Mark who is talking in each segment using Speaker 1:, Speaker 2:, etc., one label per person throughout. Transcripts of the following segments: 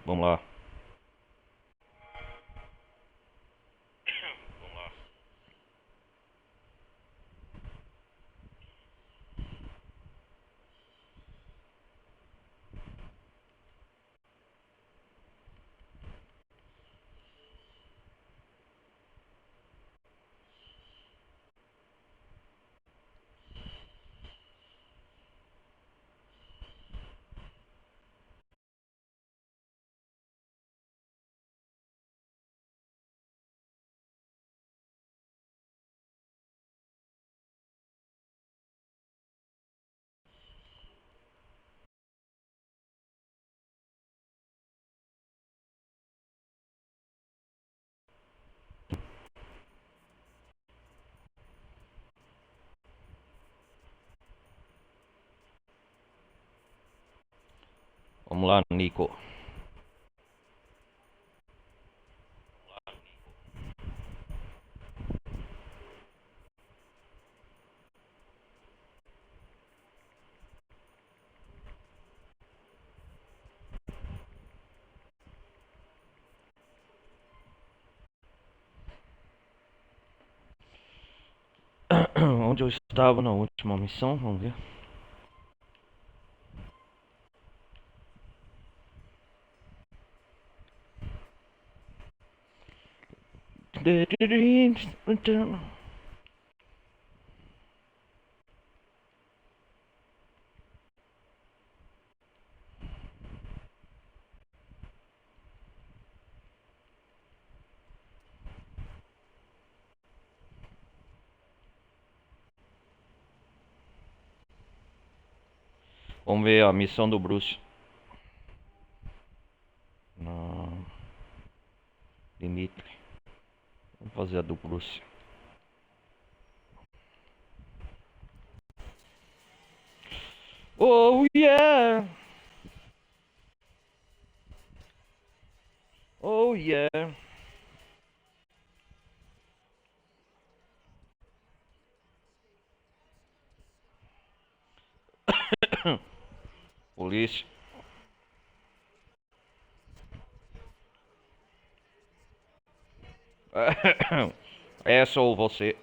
Speaker 1: Vamos lá. Vamos lá, Nico. Onde eu estava na última missão? Vamos ver. Vamos ver a missão do Bruce. Na Dimitri. Vamos fazer a do Bruce. Oh yeah! Oh yeah! Polícia. É só você.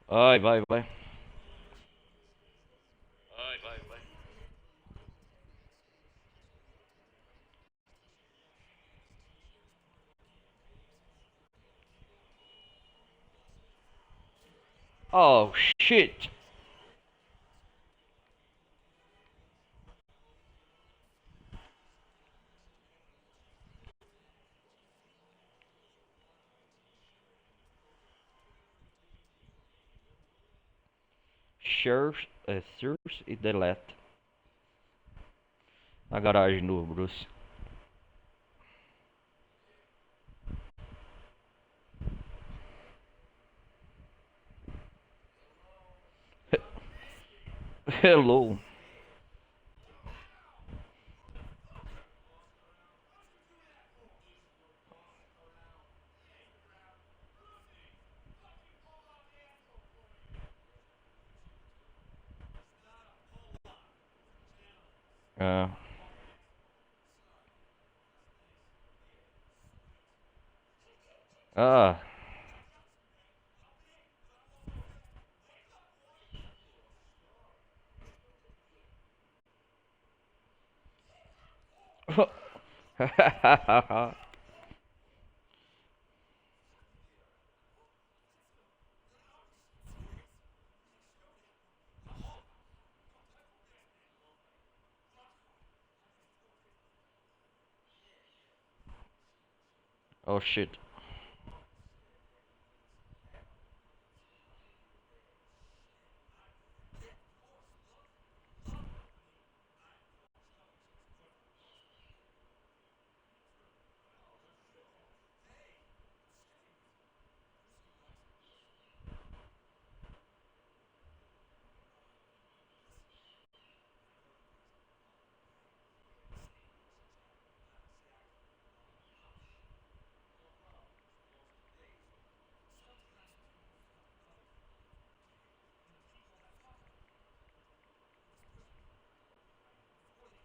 Speaker 1: Vai, vai, vai. Oh shit! Search e delete. Na garagem do Bruce. Hello. Ah. Ah. Oh shit.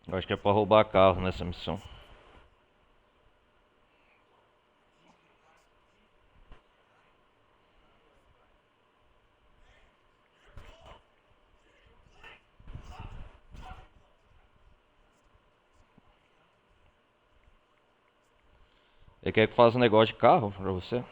Speaker 1: Eu acho que é pra roubar carro nessa missão. Ele quer que faça um negócio de carro pra você?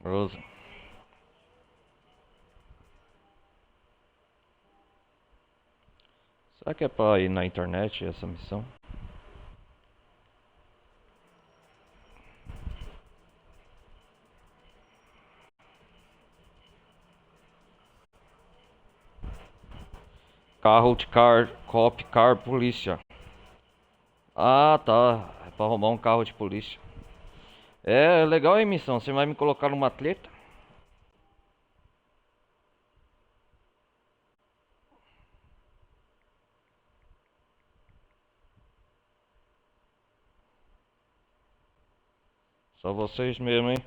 Speaker 1: Beleza. Será que é pra ir na internet essa missão? Carro de car, cop, car, polícia. Ah, tá. É pra roubar um carro de polícia. É legal a missão. Você vai me colocar numa treta? Só vocês mesmo, hein?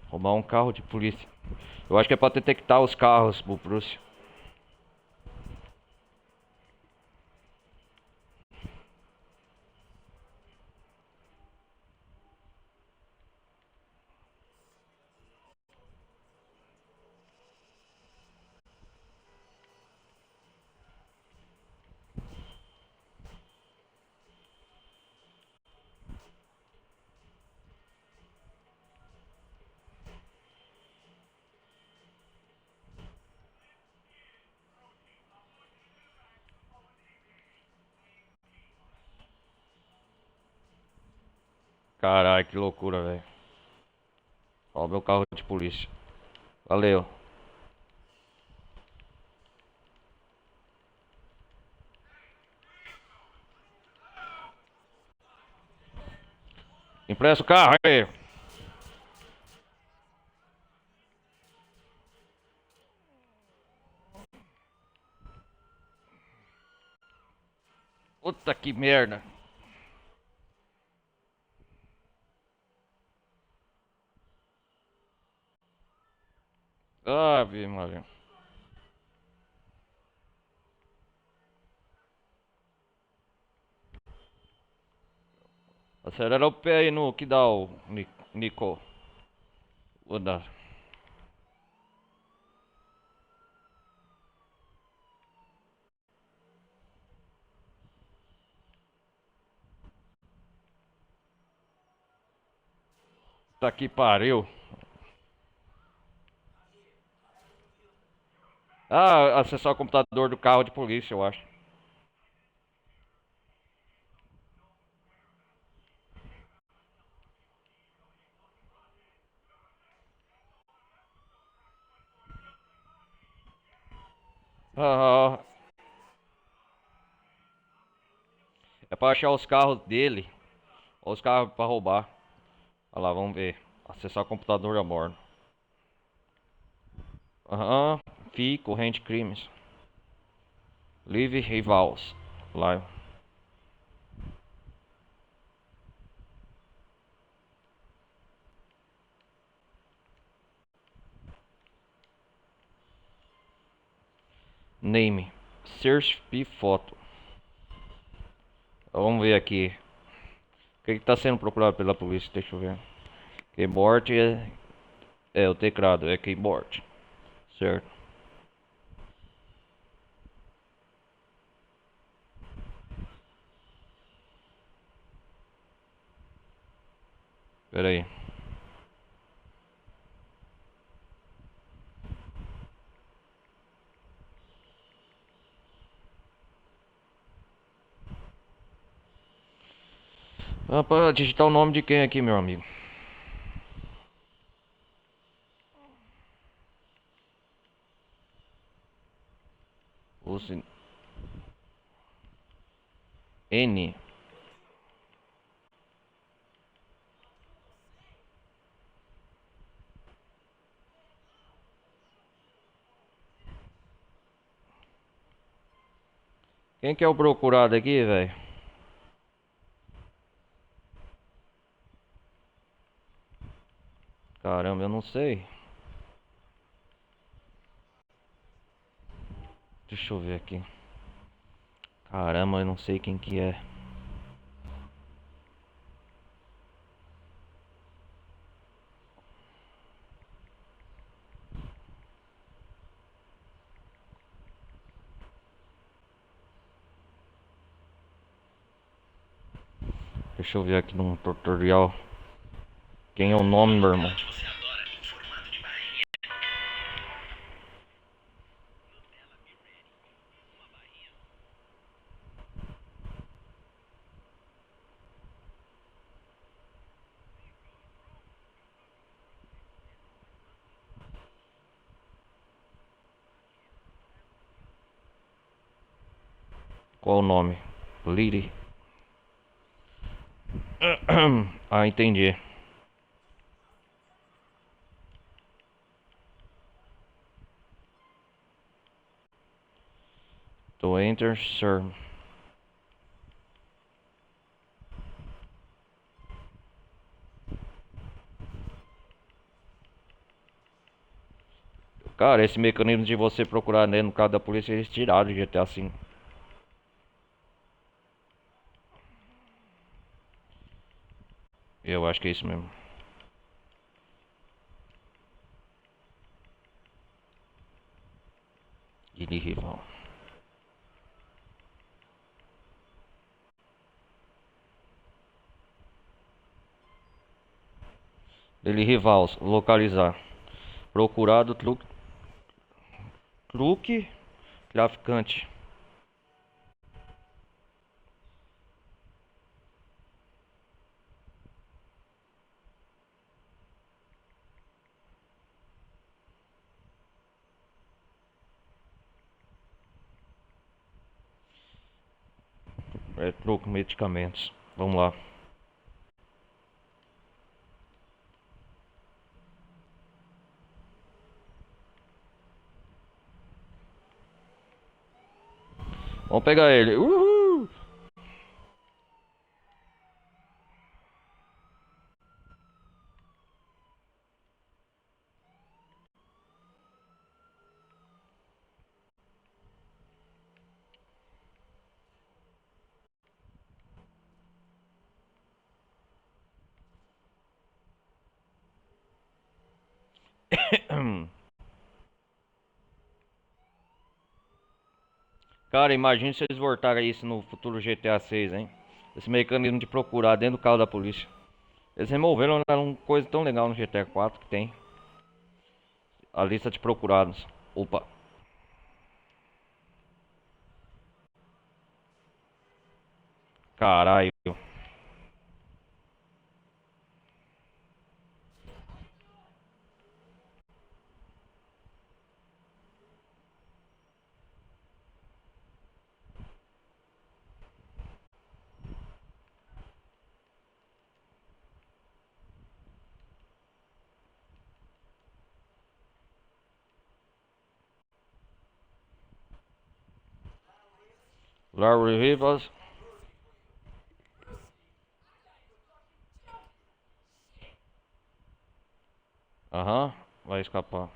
Speaker 1: Roubar um carro de polícia. Eu acho que é pra detectar os carros pro Prússia. Caralho, que loucura, velho. Ó, meu carro de polícia. Valeu. Empresta o carro aí. Puta que merda. Ave Maria. Acelera o pé aí no que dá o Nico. Vou dar. Tá que pariu. Ah, acessar o computador do carro de polícia, eu acho. Ah, é pra achar os carros dele. Ou os carros pra roubar. Olha lá, vamos ver. Acessar o computador a bordo. Aham. FI, corrente crimes. Live rivals. Live. Name. Search P foto. Vamos ver aqui. O que está sendo procurado pela polícia? Deixa eu ver. Keyboard é o teclado, é keyboard. Certo. Pera aí. Pra digitar o nome de quem aqui, meu amigo? Os N. Quem que é o procurado aqui, velho? Caramba, eu não sei. Deixa eu ver aqui. Caramba, eu não sei quem que é. Deixa eu ver aqui num tutorial. Quem é o nome, meu irmão? Qual o nome? Lily. Ah, entendi. To enter, sir. Cara, esse mecanismo de você procurar dentro do carro da polícia, eles tiraram do GTA V. Eu acho que é isso mesmo. Guilherme Rival. Ele Rivals, localizar. Procurado, truque, traficante. É, truque, medicamentos. Vamos lá. Vamos pegar ele. Uhul! Cara, imagine se eles voltarem isso no futuro GTA 6, hein? Esse mecanismo de procurar dentro do carro da polícia. Eles removeram, né, uma coisa tão legal no GTA 4 que tem. A lista de procurados. Opa. Caralho. Larry Rivas. Aham. Vai escapar.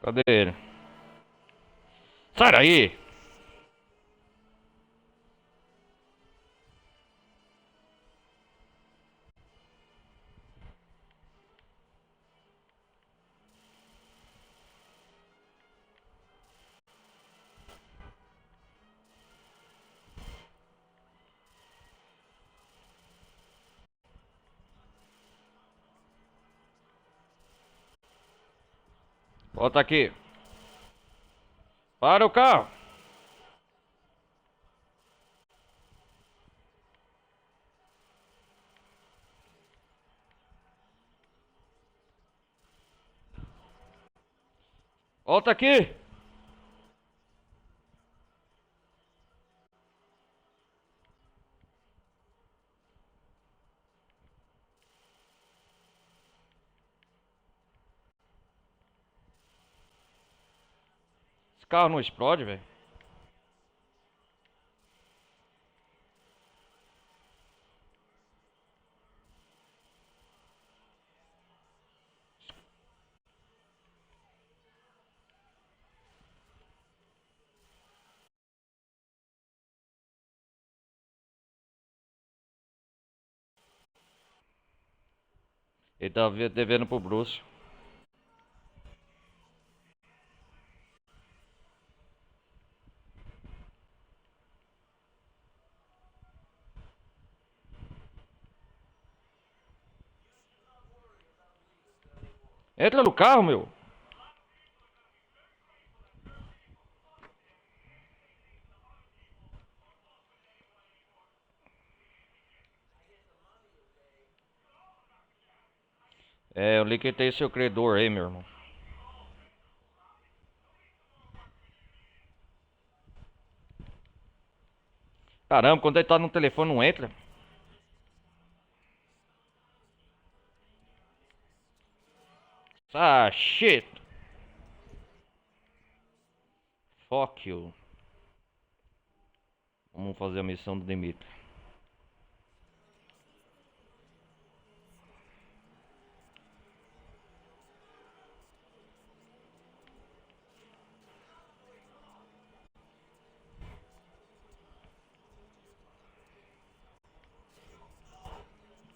Speaker 1: Cadê ele? Sai daí! Volta aqui. Para o carro. Volta aqui. Esse carro não explode, velho. Ele tá devendo pro Bruce. Entra no carro, meu. É, eu liquidei seu credor aí, meu irmão. Caramba, quando ele tá no telefone não entra. Ah, shit. Fuck you. Vamos fazer a missão do Dimitri.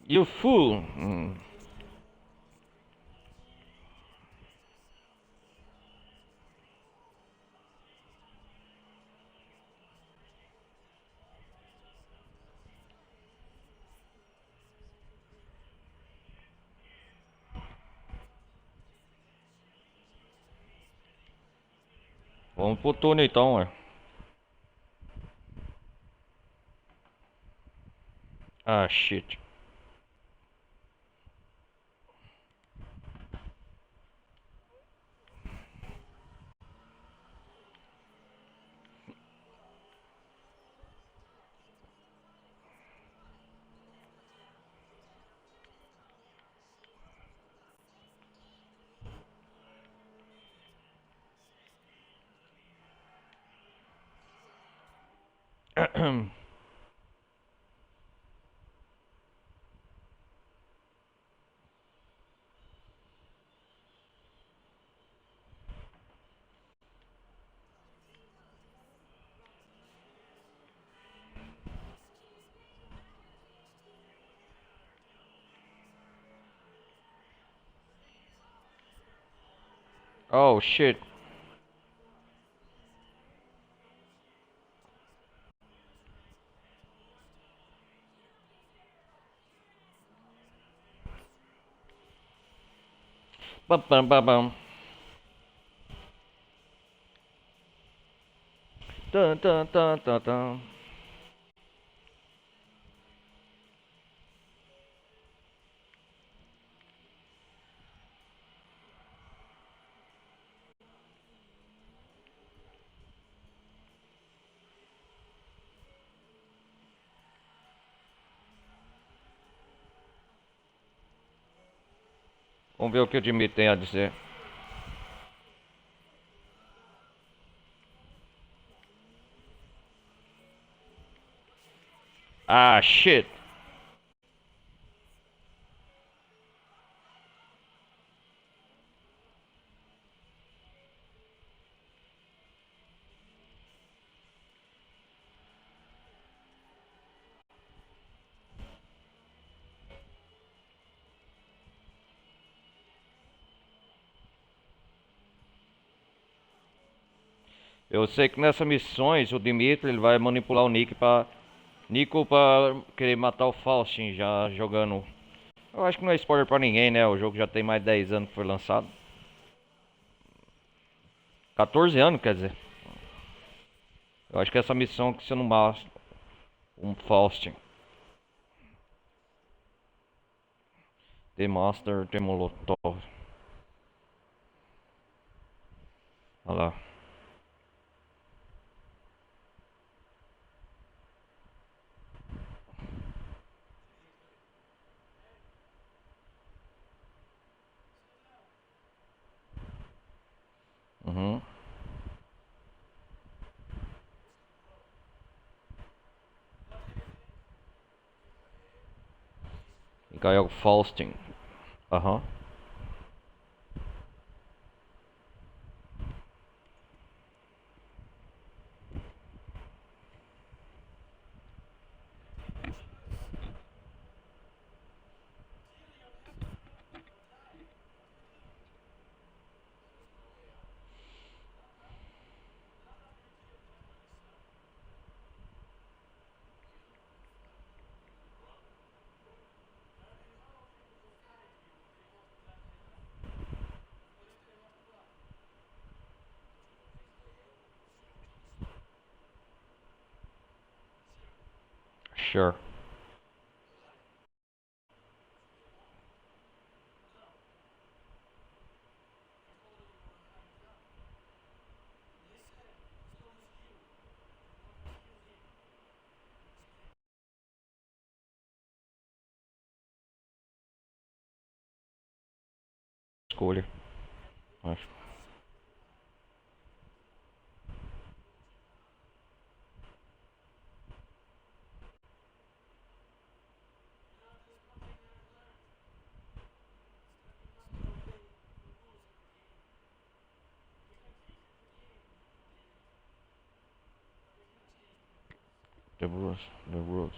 Speaker 1: You fool. Vamos pro túnel então, ué. Ah, shit. Oh, shit. Bam, bam, bam, bam. Tan, tan, tan, tan, tan. Vamos ver o que o Dimitri tem a dizer. Ah, shit. Eu sei que nessas missões o Dimitri ele vai manipular o Nico pra querer matar o Faustin já jogando. Eu acho que não é spoiler pra ninguém, né? O jogo já tem mais de 10 anos que foi lançado. 14 anos, quer dizer. Eu acho que essa missão que você não basta. Um Faustin. The Master, The Molotov. Olha lá. Uhum. Gael Faustin. Aham. Sure. Escolha. Acho. The Bruce. The Bruce.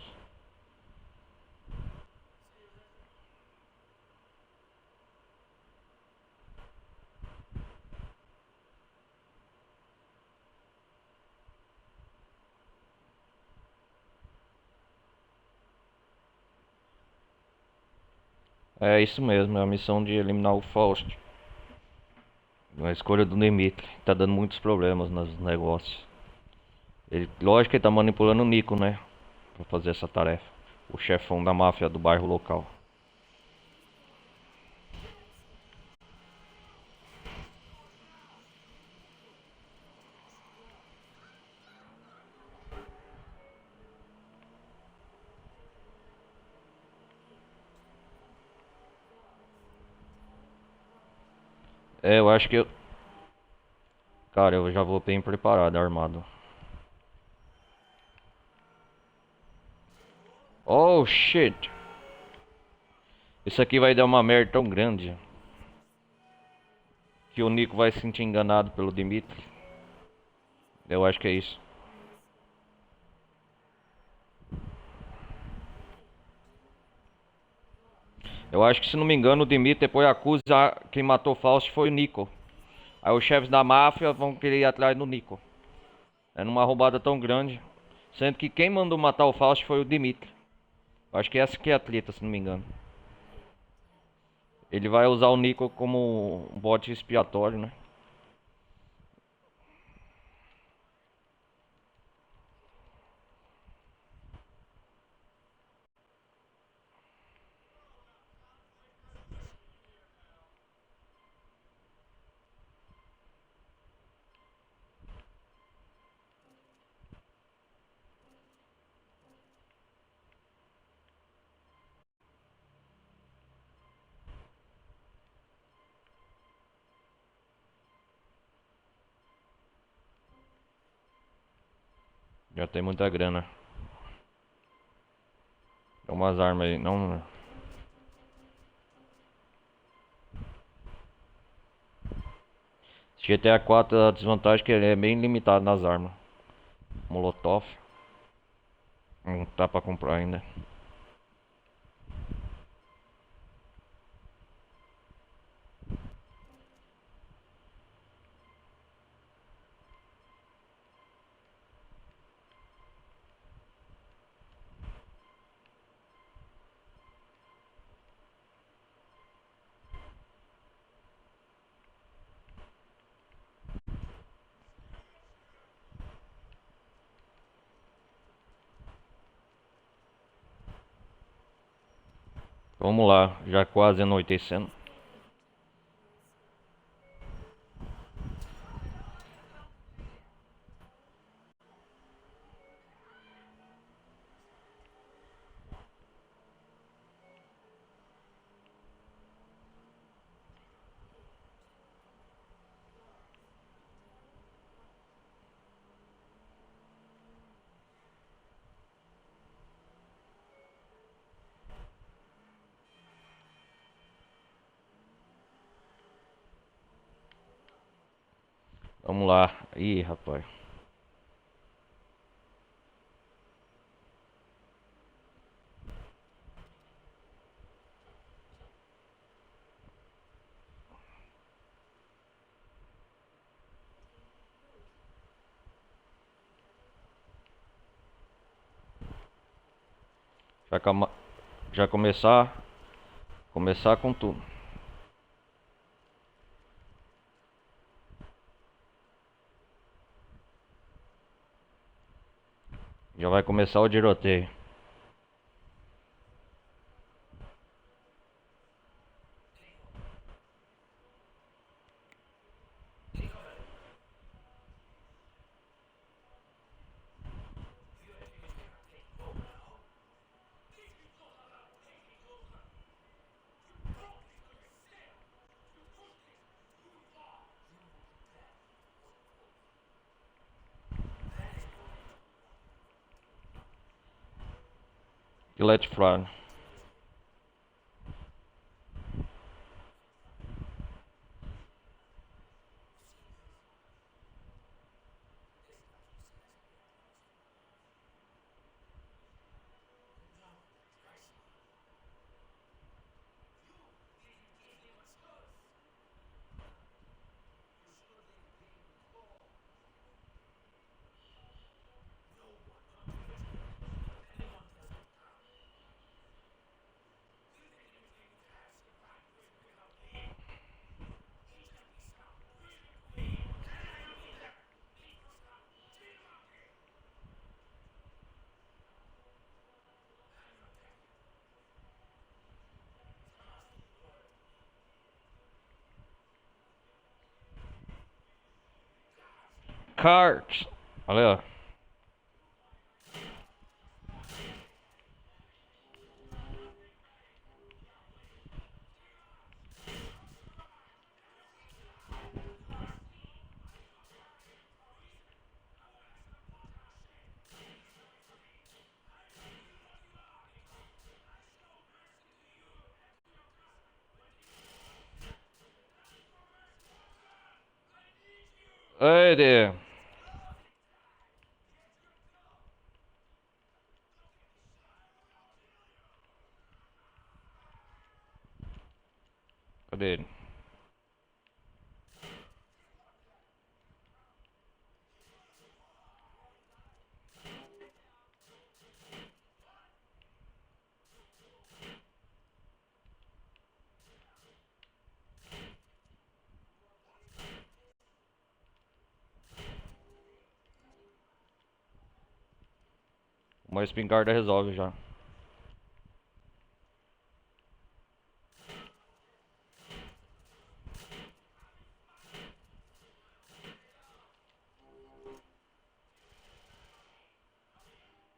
Speaker 1: É isso mesmo, é a missão de eliminar o Faust. A escolha do Dimitri. Tá dando muitos problemas nos negócios. Ele, lógico que ele tá manipulando o Nico, né? Pra fazer essa tarefa. O chefão da máfia do bairro local. É, eu acho que eu. Cara, eu já vou bem preparado, armado. Oh shit! Isso aqui vai dar uma merda tão grande que o Nico vai se sentir enganado pelo Dimitri. Eu acho que é isso. Eu acho que, se não me engano, o Dimitri depois acusa quem matou Faust foi o Nico. Aí os chefes da máfia vão querer ir atrás do Nico. É numa roubada tão grande. Sendo que quem mandou matar o Faust foi o Dimitri. Eu acho que essa que é a treta, se não me engano. Ele vai usar o Nico como um bote expiatório, né? Já tem muita grana. Tem umas armas aí. Não. GTA 4, a desvantagem é que ele é bem limitado nas armas. Molotov. Não tá pra comprar ainda. Vamos lá, já quase anoitecendo. Vamos lá. Ih, rapaz. Já, já começar com tudo. Já vai começar o tiroteio. E let fly. Cards. Olha, ó. Cadê? Cadê ele? Uma espingarda resolve já.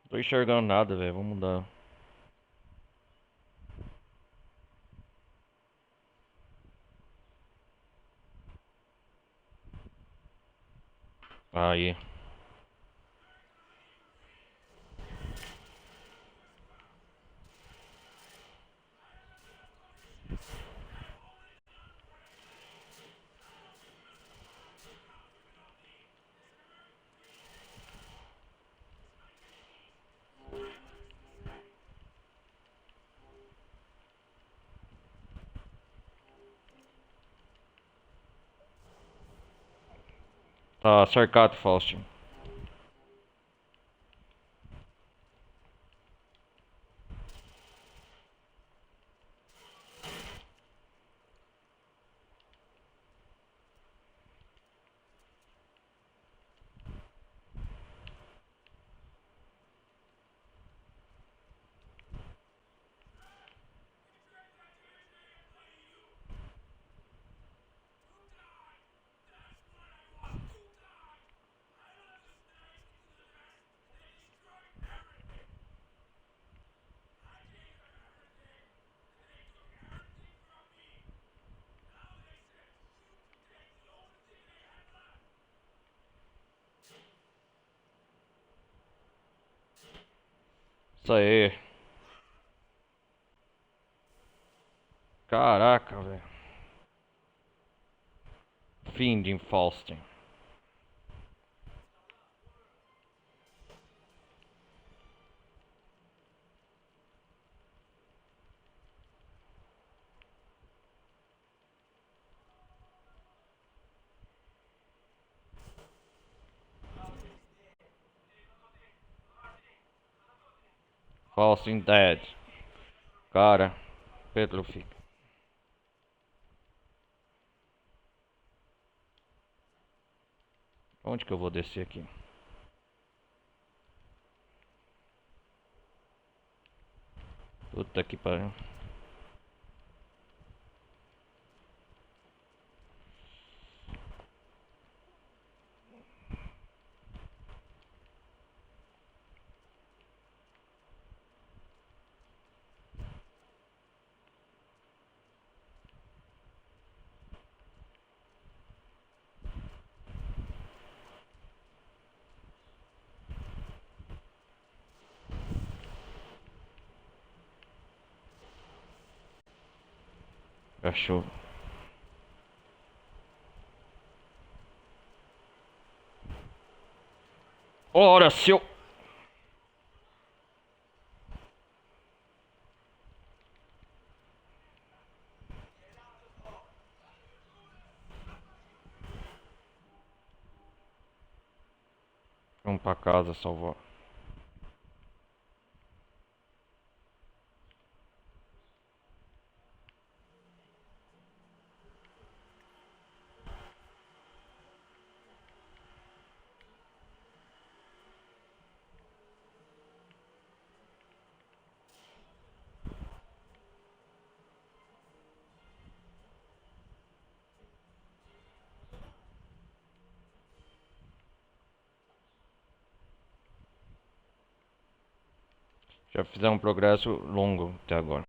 Speaker 1: Tô enxergando nada, velho. Vamos mudar. Aí. Tá cercado, Faust. Isso aí. Caraca, velho. Finding Faustin. Faustin Dead. Cara, petrifica. Onde que eu vou descer aqui? Puta que pariu. Cachorro. Ora, seu. Vamos pra casa salvar. Já fizemos um progresso longo até agora.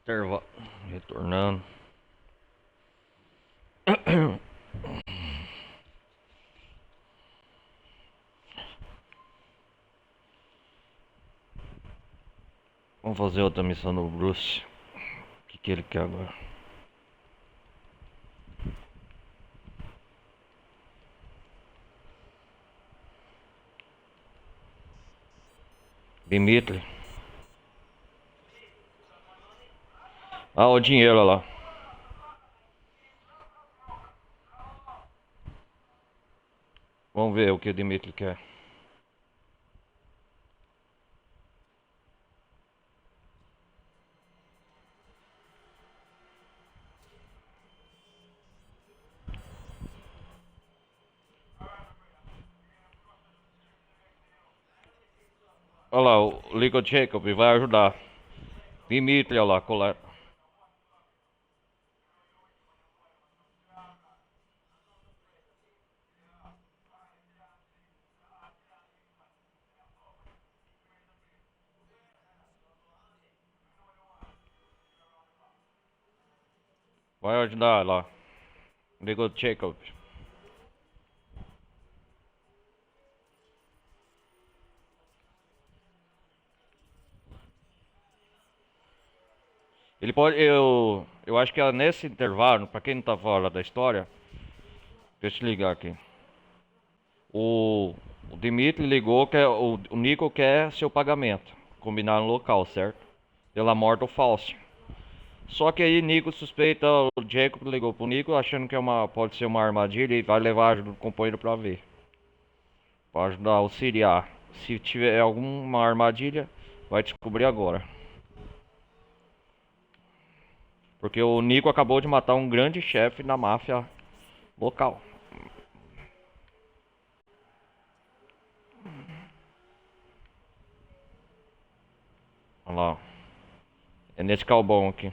Speaker 1: Intervalo. Retornando. Vamos fazer outra missão no Bruce. O que ele quer agora? Dimitri. Ah, o dinheiro olha lá. Vamos ver o que o Dimitri quer. Olha lá, o Ligo Jacob vai ajudar. Dimitri, olha lá, colar. Vai ajudar lá. Ligou Jacob. Ele pode. Eu acho que é nesse intervalo, pra quem não tá fora da história, deixa eu te ligar aqui. O, o Dimitri ligou que o Nico quer seu pagamento. Combinar no local, certo? Pela morte do Fausto. Só que aí Nico suspeita, o Jacob ligou pro Nico achando que pode ser uma armadilha e vai levar a ajuda do companheiro pra ver. Pra ajudar a auxiliar. Se tiver alguma armadilha, vai descobrir agora. Porque o Nico acabou de matar um grande chefe da máfia local. Olha lá. É nesse calbão aqui.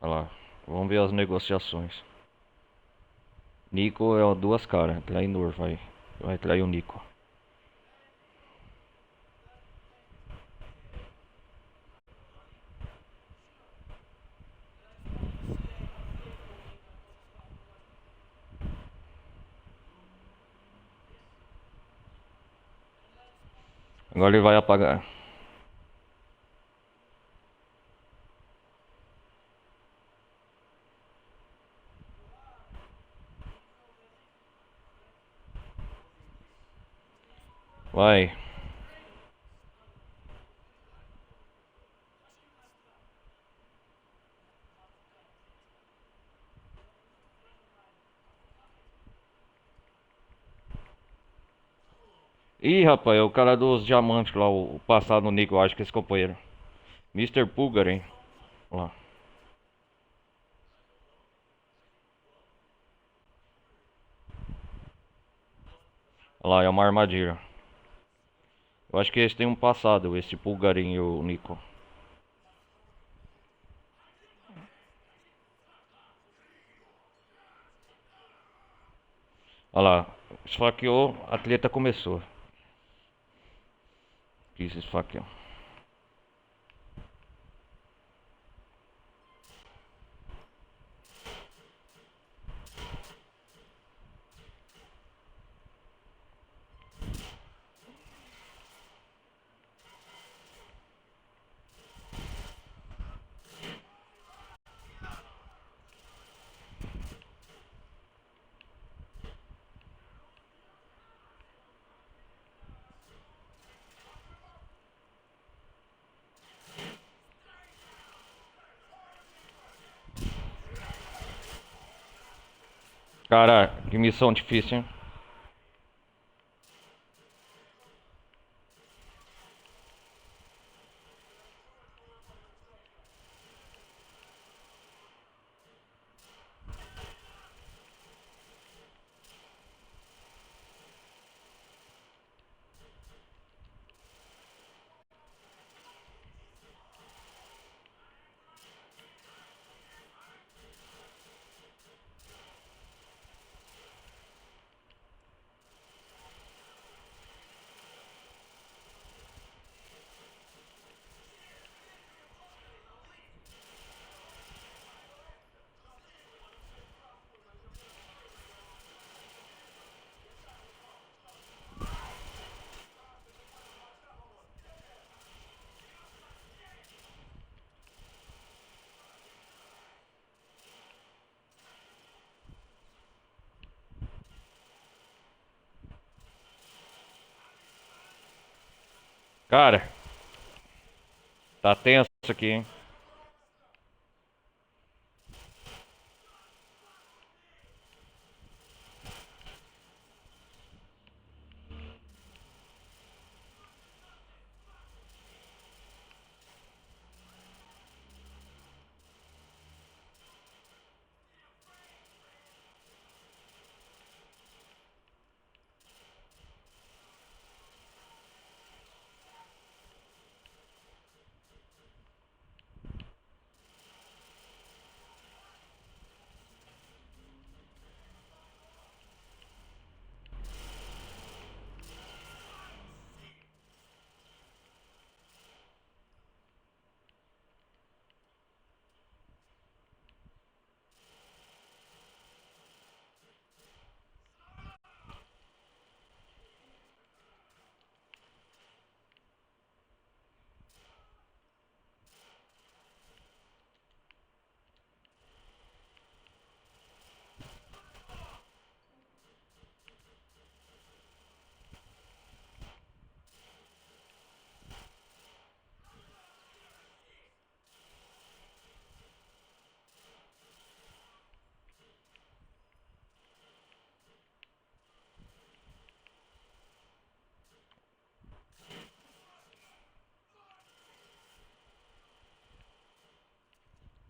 Speaker 1: Olha lá. Vamos ver as negociações. Nico é duas caras. Traidor, vai trair o Nico. Agora ele vai apagar. Vai. Ih, rapaz, é o cara dos diamantes lá, o passado no Nico, eu acho que esse companheiro. Mister Pulgar, hein? Olha lá. Olha lá, é uma armadilha. Eu acho que esse tem um passado, esse Pulgarim e o Nico. Olha lá, esfaqueou, a treta começou. Quis esfaquear. Cara, que missão difícil, hein? Cara, tá tenso isso aqui, hein?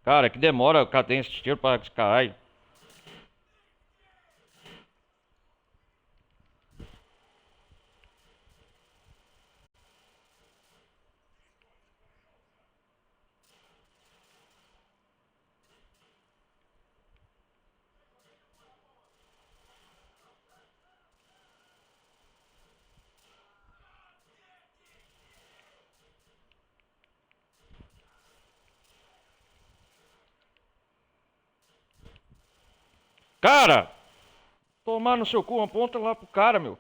Speaker 1: Cara, que demora, o cara tem esse tiro pra esse caralho. Cara! Tomar no seu cu, aponta lá pro cara, meu.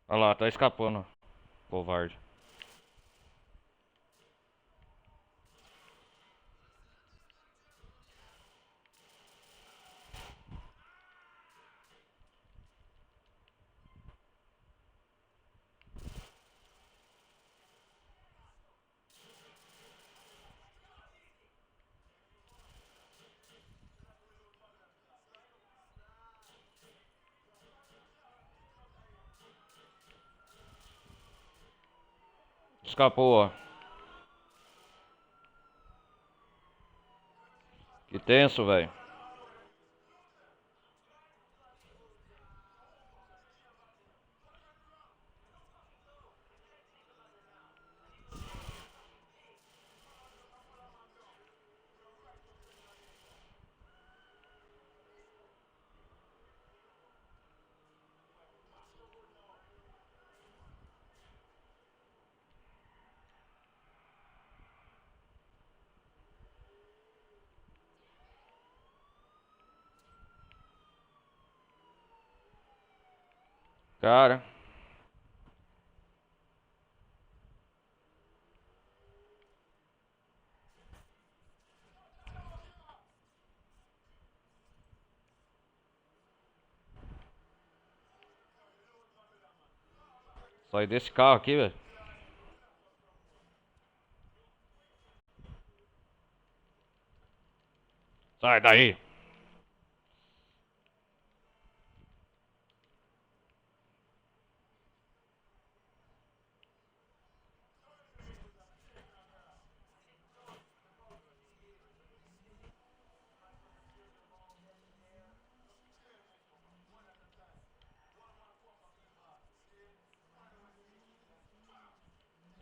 Speaker 1: Olha lá, tá escapando, covarde. Escapou, ó. Que tenso, velho. Cara. Sai desse carro aqui, velho. Sai daí.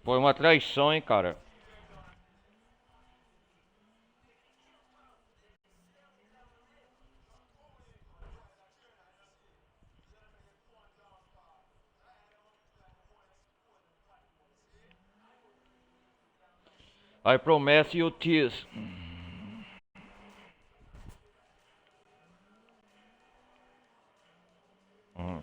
Speaker 1: Foi uma traição, hein, cara. I promise you this. Uhum.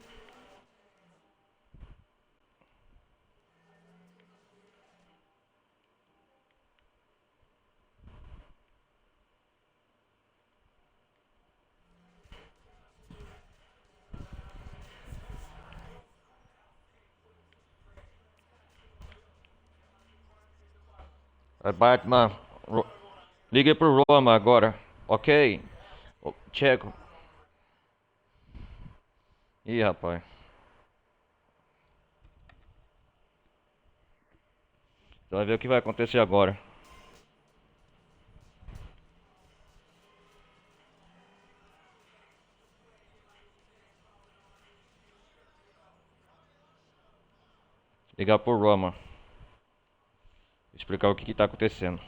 Speaker 1: É Batman. Liguei pro Roma agora. Ok. Checo. Ih, rapaz. Você vai ver o que vai acontecer agora. Ligar pro Rama. Explicar o que tá acontecendo.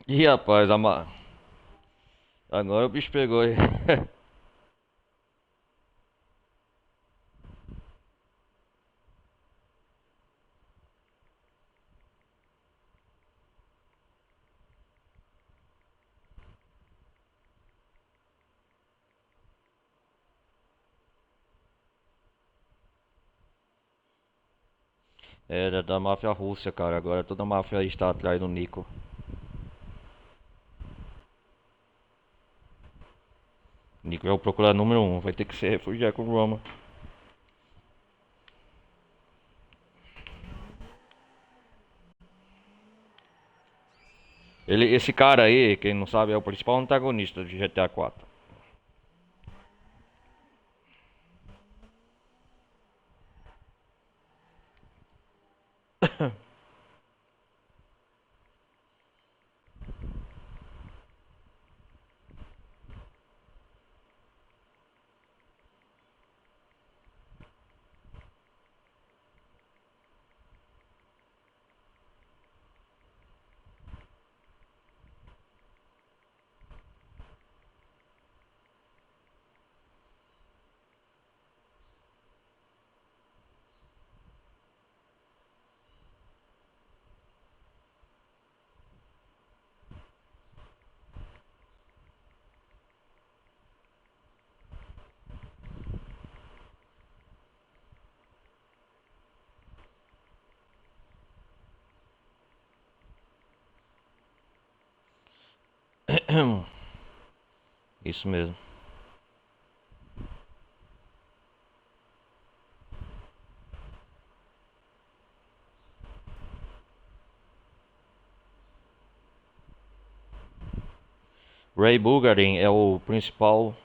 Speaker 1: Ih, rapaz, agora o bicho pegou aí. Era da máfia russa, cara. Agora toda a máfia está atrás do Nico. Nico é o procurador número 1. Vai ter que se refugiar com o Roma. Esse cara aí, quem não sabe, é o principal antagonista de GTA 4. Isso mesmo. Ray Bulgarin é o principal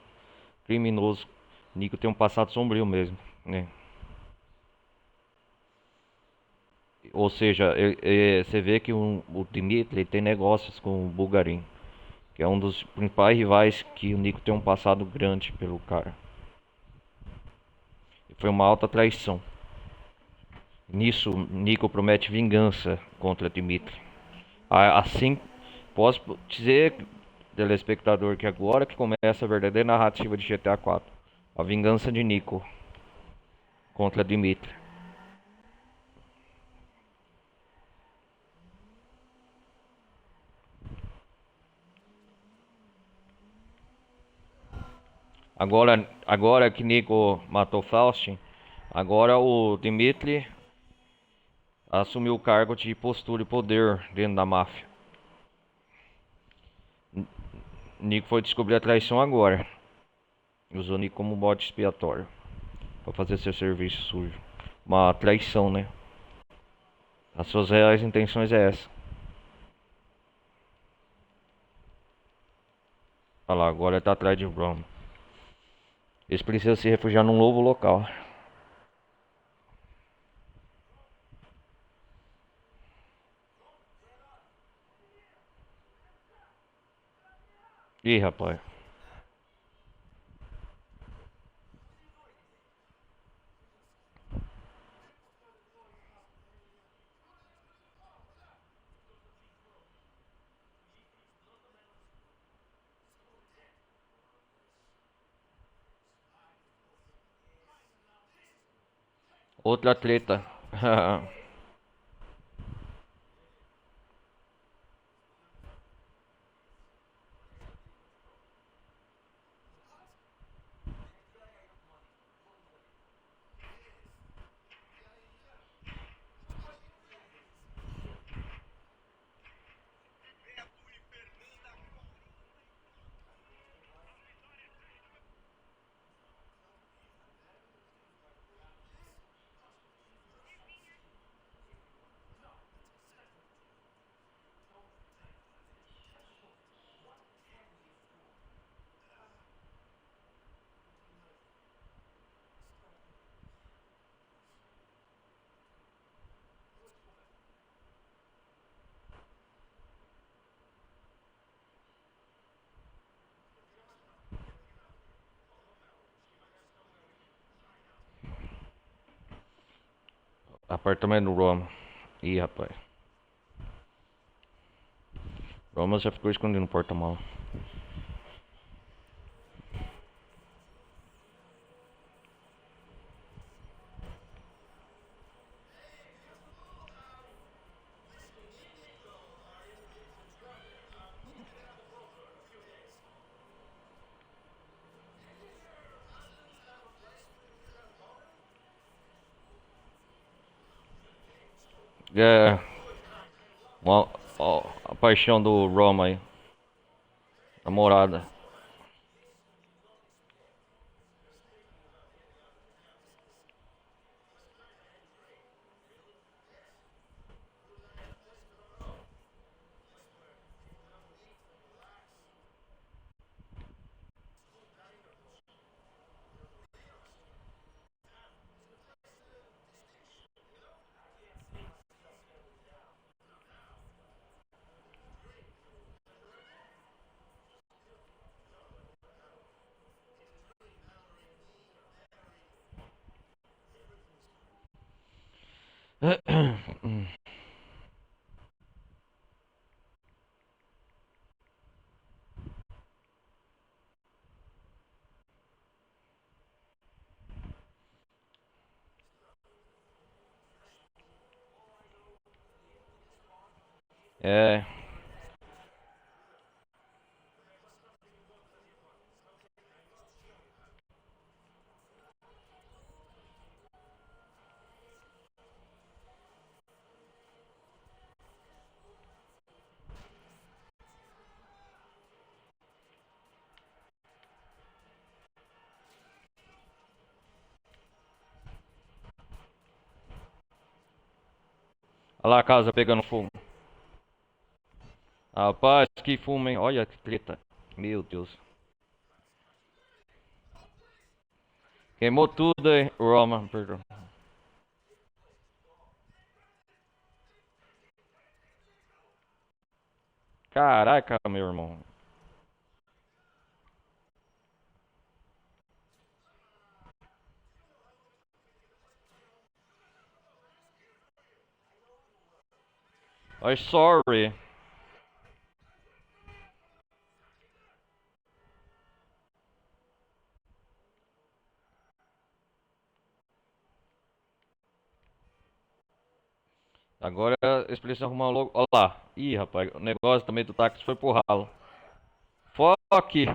Speaker 1: criminoso. Nico tem um passado sombrio mesmo, né? Ou seja, você vê que o Dmitry tem negócios com o Bulgarin, que é um dos principais rivais que o Nico tem um passado grande pelo cara. Foi uma alta traição. Nisso, Nico promete vingança contra Dmitry. Assim, posso dizer, telespectador, que agora que começa a verdadeira narrativa de GTA 4. A vingança de Nico contra Dmitry. Agora que Nico matou Faustin, agora o Dmitry assumiu o cargo de postura e poder dentro da máfia. Nico foi descobrir a traição agora. Usou Nico como bode expiatório para fazer seu serviço sujo. Uma traição, né? As suas reais intenções é essa. Olha lá, agora ele tá atrás de Ron. Eles precisam se refugiar num novo local. Ih, rapaz. Outra treta. Apartamento do Roma. Ih, rapaz. Roma já ficou escondido no porta-mala. É. Ó, a paixão do Roma aí. Namorada. É. Olha lá a casa pegando fogo. Rapaz, que fumo, hein? Olha que treta. Meu Deus. Queimou tudo aí. Roma, perdão. Caraca, meu irmão. I'm sorry. Agora eles precisam arrumar logo. Olha lá. Ih, rapaz, o negócio também do táxi foi pro ralo. Fuck!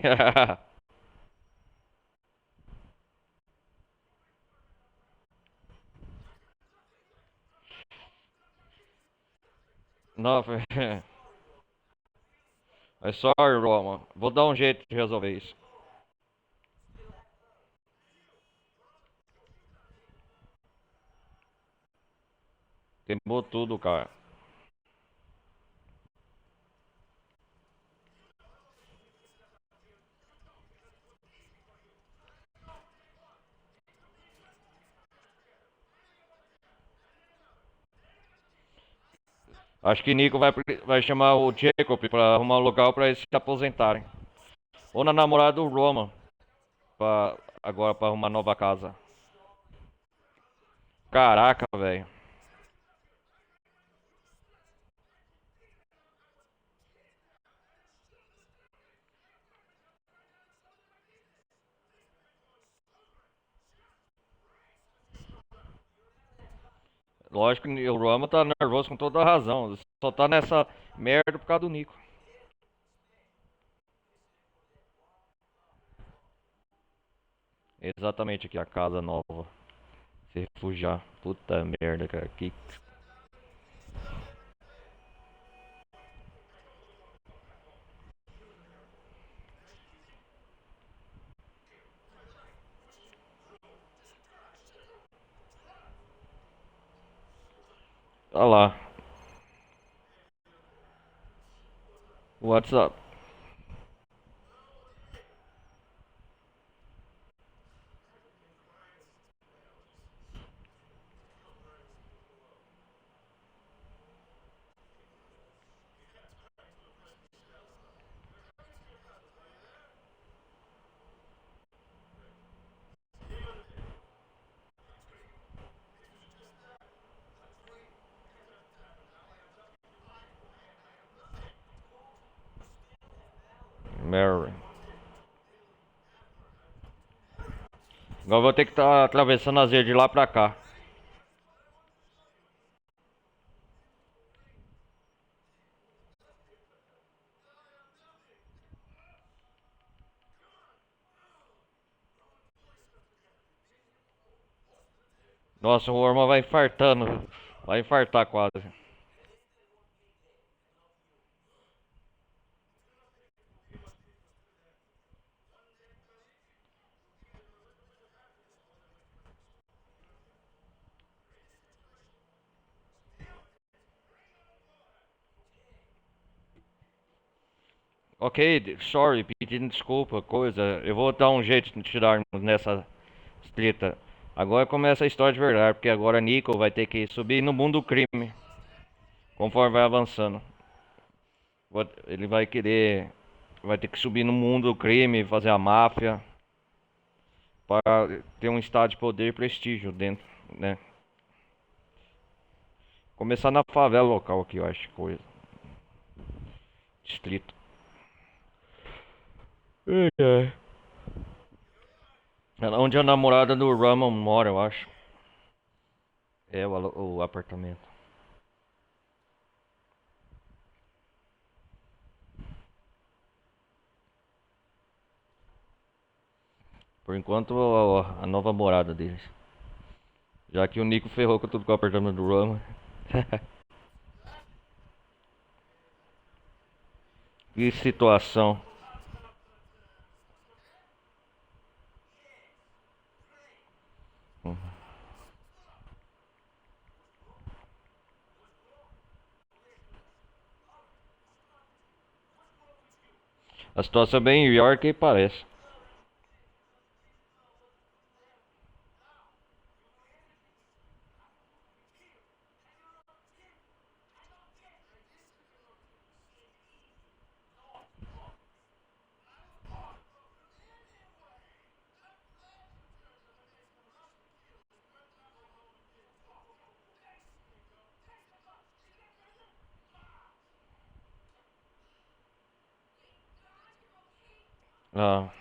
Speaker 1: Não, é sorry, Roma. Vou dar um jeito de resolver isso. Queimou tudo, cara. Acho que Nico vai chamar o Jacob pra arrumar um local pra eles se aposentarem. Ou na namorada do Roma. Agora pra arrumar nova casa. Caraca, velho. Lógico que o Roma tá nervoso com toda a razão. Só tá nessa merda por causa do Nico. Exatamente aqui, a casa nova. Se refugiar. Puta merda, cara. Que... Olha lá. WhatsApp. Mary. Agora eu vou ter que estar atravessando as ilhas de lá pra cá. Nossa, o Orma vai infartando. Vai infartar quase. Ok, sorry, pedindo desculpa, coisa. Eu vou dar um jeito de tirarmos nessa treta. Agora começa a história de verdade, porque agora Nico vai ter que subir no mundo do crime. Conforme vai avançando. Ele vai querer. Vai ter que subir no mundo do crime, fazer a máfia. Para ter um estado de poder e prestígio dentro, né? Começar na favela local aqui, eu acho, coisa. Distrito. Ai, ai. Onde a namorada do Raman mora, eu acho. É o apartamento. Por enquanto, a nova morada deles. Já que o Nico ferrou com tudo com o apartamento do Raman. Que situação. A situação é bem pior que parece. Ah,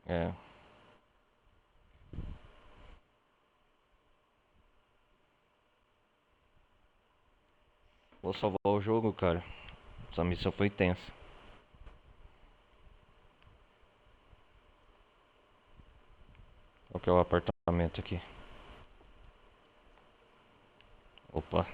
Speaker 1: é. Vou salvar o jogo, cara. Essa missão foi tensa. Qual que é o apartamento aqui? Opa.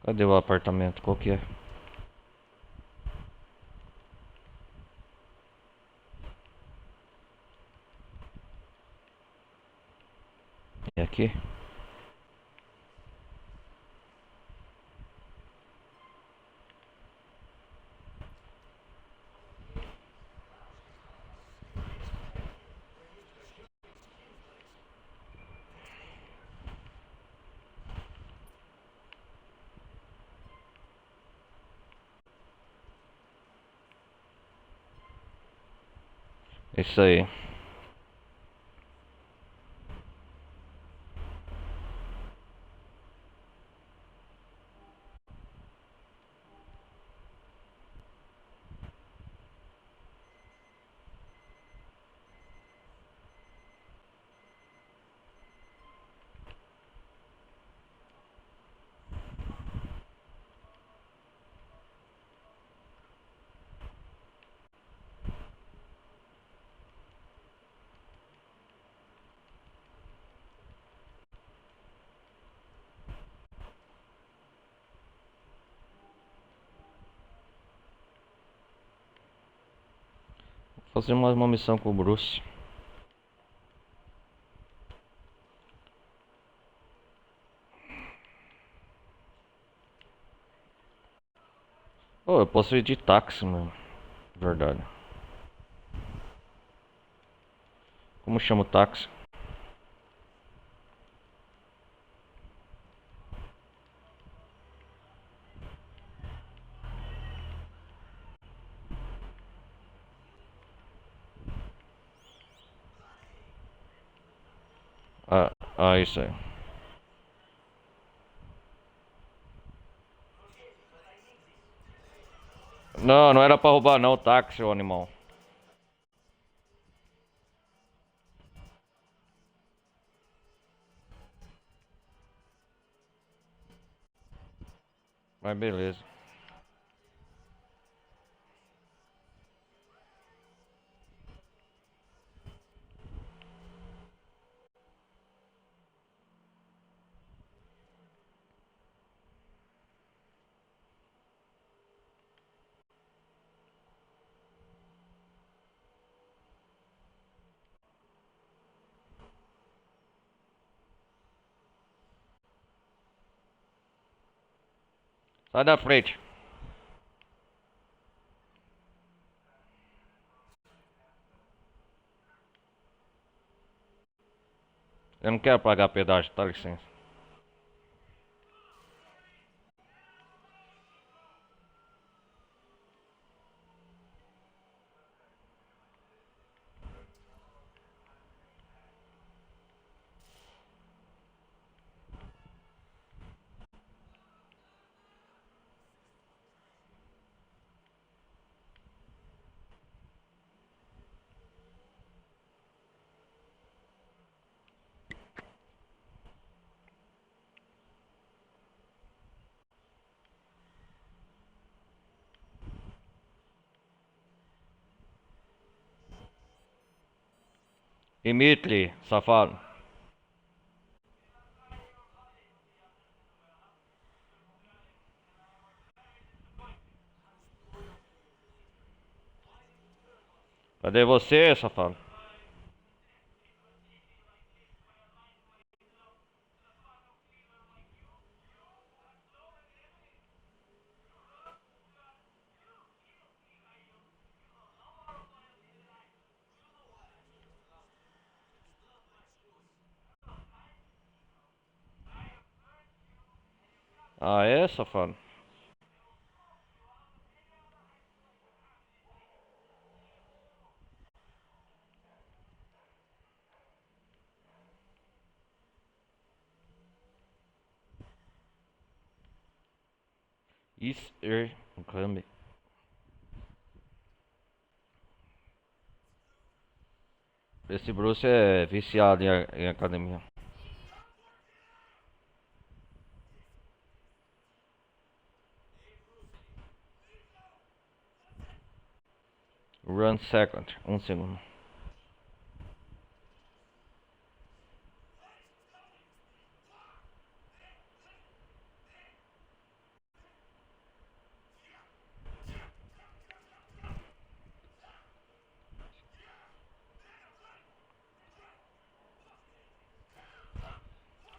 Speaker 1: Cadê o apartamento? Qual que é? É aqui? Isso aí. Fazer mais uma missão com o Bruce. Oh, eu posso ir de táxi, mano. Verdade. Como chama o táxi? Isso aí. Não, não era pra roubar não o táxi, ô animal. Mas beleza. Sai da frente. Eu não quero pagar pedágio, dá licença. Dimitri, safado. Cadê você, safado? Ah, é, safado? Isso, câmbio. Esse Bruce é viciado em academia. Run second, um segundo.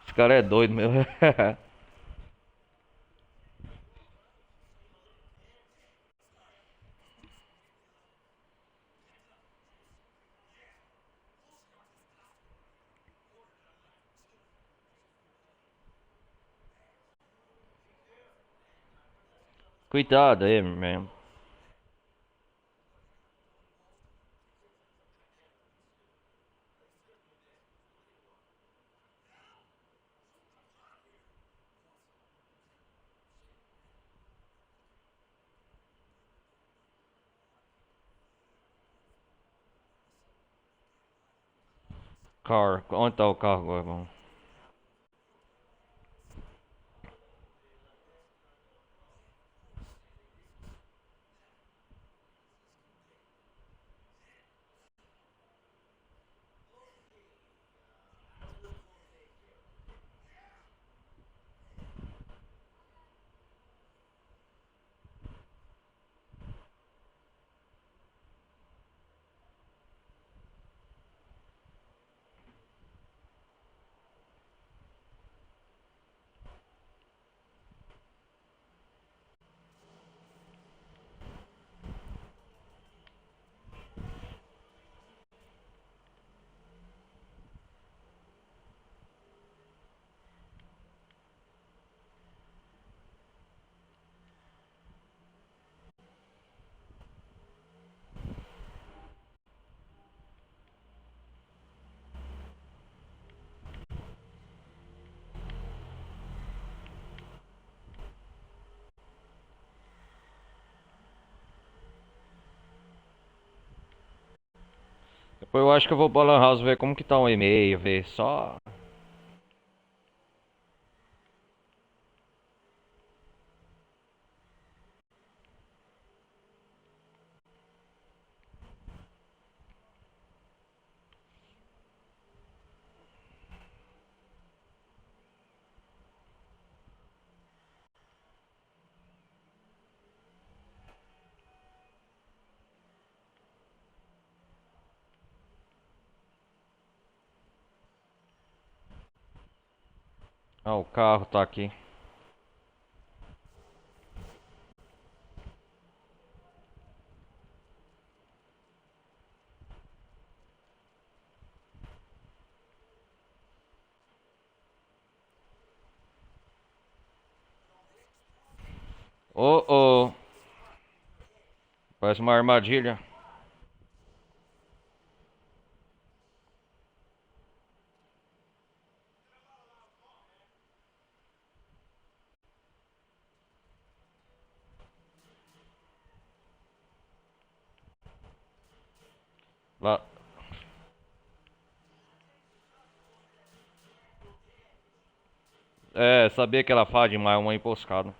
Speaker 1: Esse cara é doido, meu. Cuidado aí, man. Car, onde tá o carro agora, mano? Depois eu acho que eu vou pra Lan House ver como que tá o e-mail, ver só. Ah, o carro tá aqui. Oh, oh. Parece uma armadilha. Lá. É, sabia que ela faz demais uma emboscada.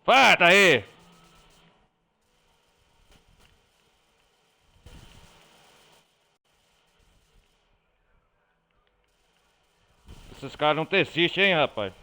Speaker 1: Vai, tá aí! Esses caras não desistem, hein, rapaz?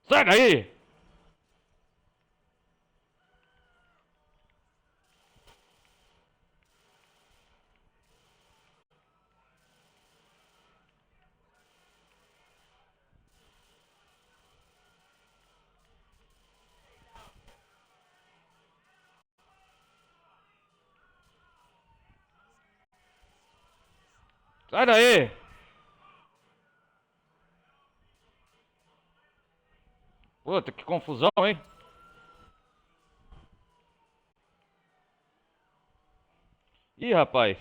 Speaker 1: Sai daí! Sai daí! Puta, que confusão, hein? Ih, rapaz.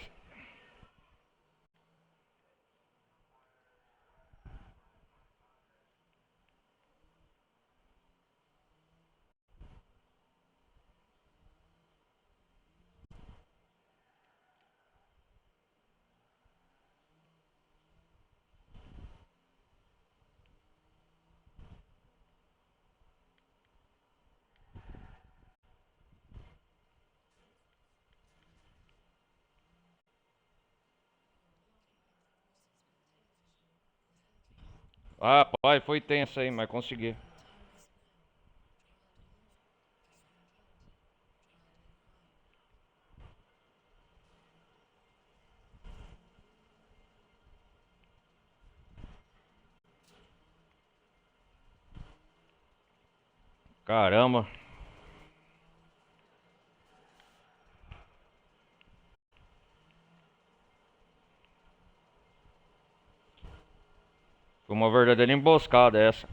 Speaker 1: Ah, pai, foi tenso aí, mas consegui. Caramba. Foi uma verdadeira emboscada essa.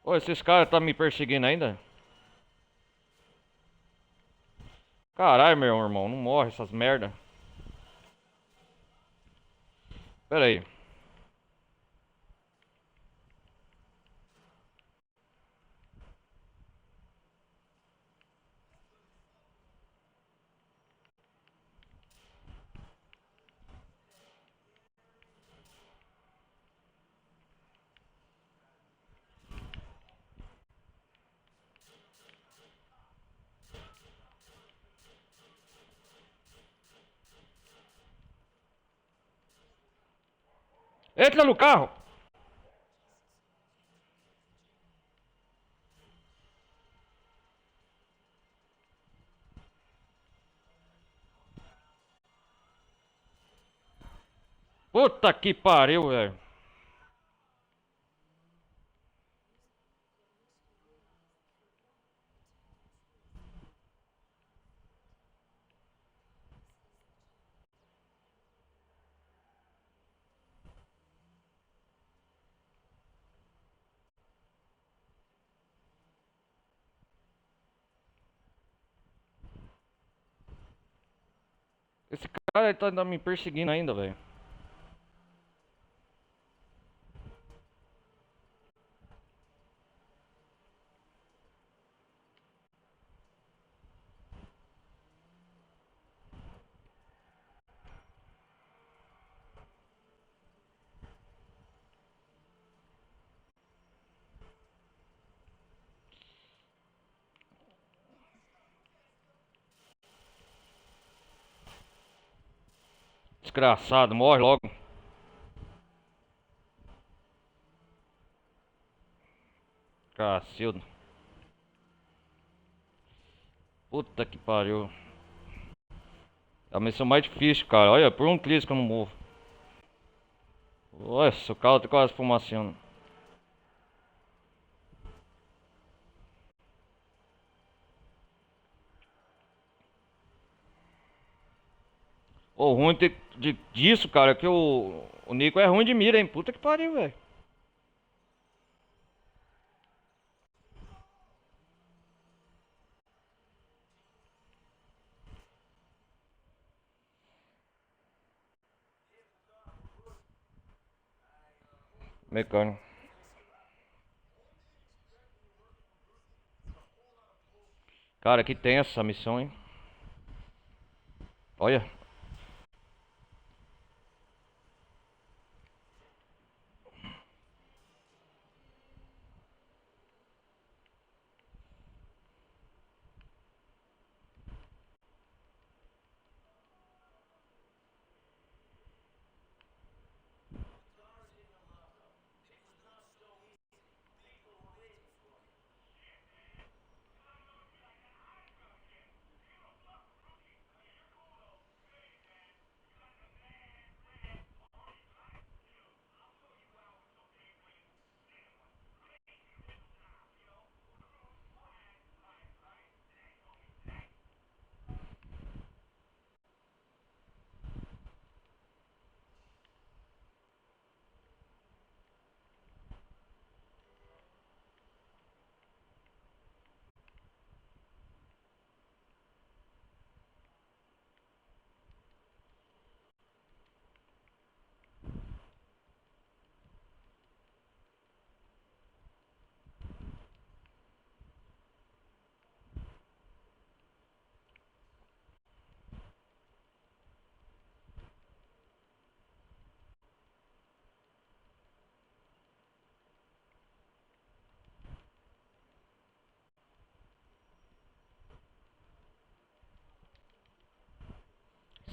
Speaker 1: Ô, esses caras tá me perseguindo ainda? Caralho, meu irmão, não morre essas merda. Pera aí. Entra no carro! Puta que pariu, velho. Esse cara ele tá ainda me perseguindo ainda, velho. Desgraçado, morre logo. Cacildo. Puta que pariu. É a missão mais difícil, cara. Olha, por um triz que eu não morro. Nossa, o carro tá quase fumaçando. O ruim disso, cara, é que o Nico é ruim de mira, hein? Puta que pariu, velho. Mecânico. Cara, que tem essa missão, hein? Olha.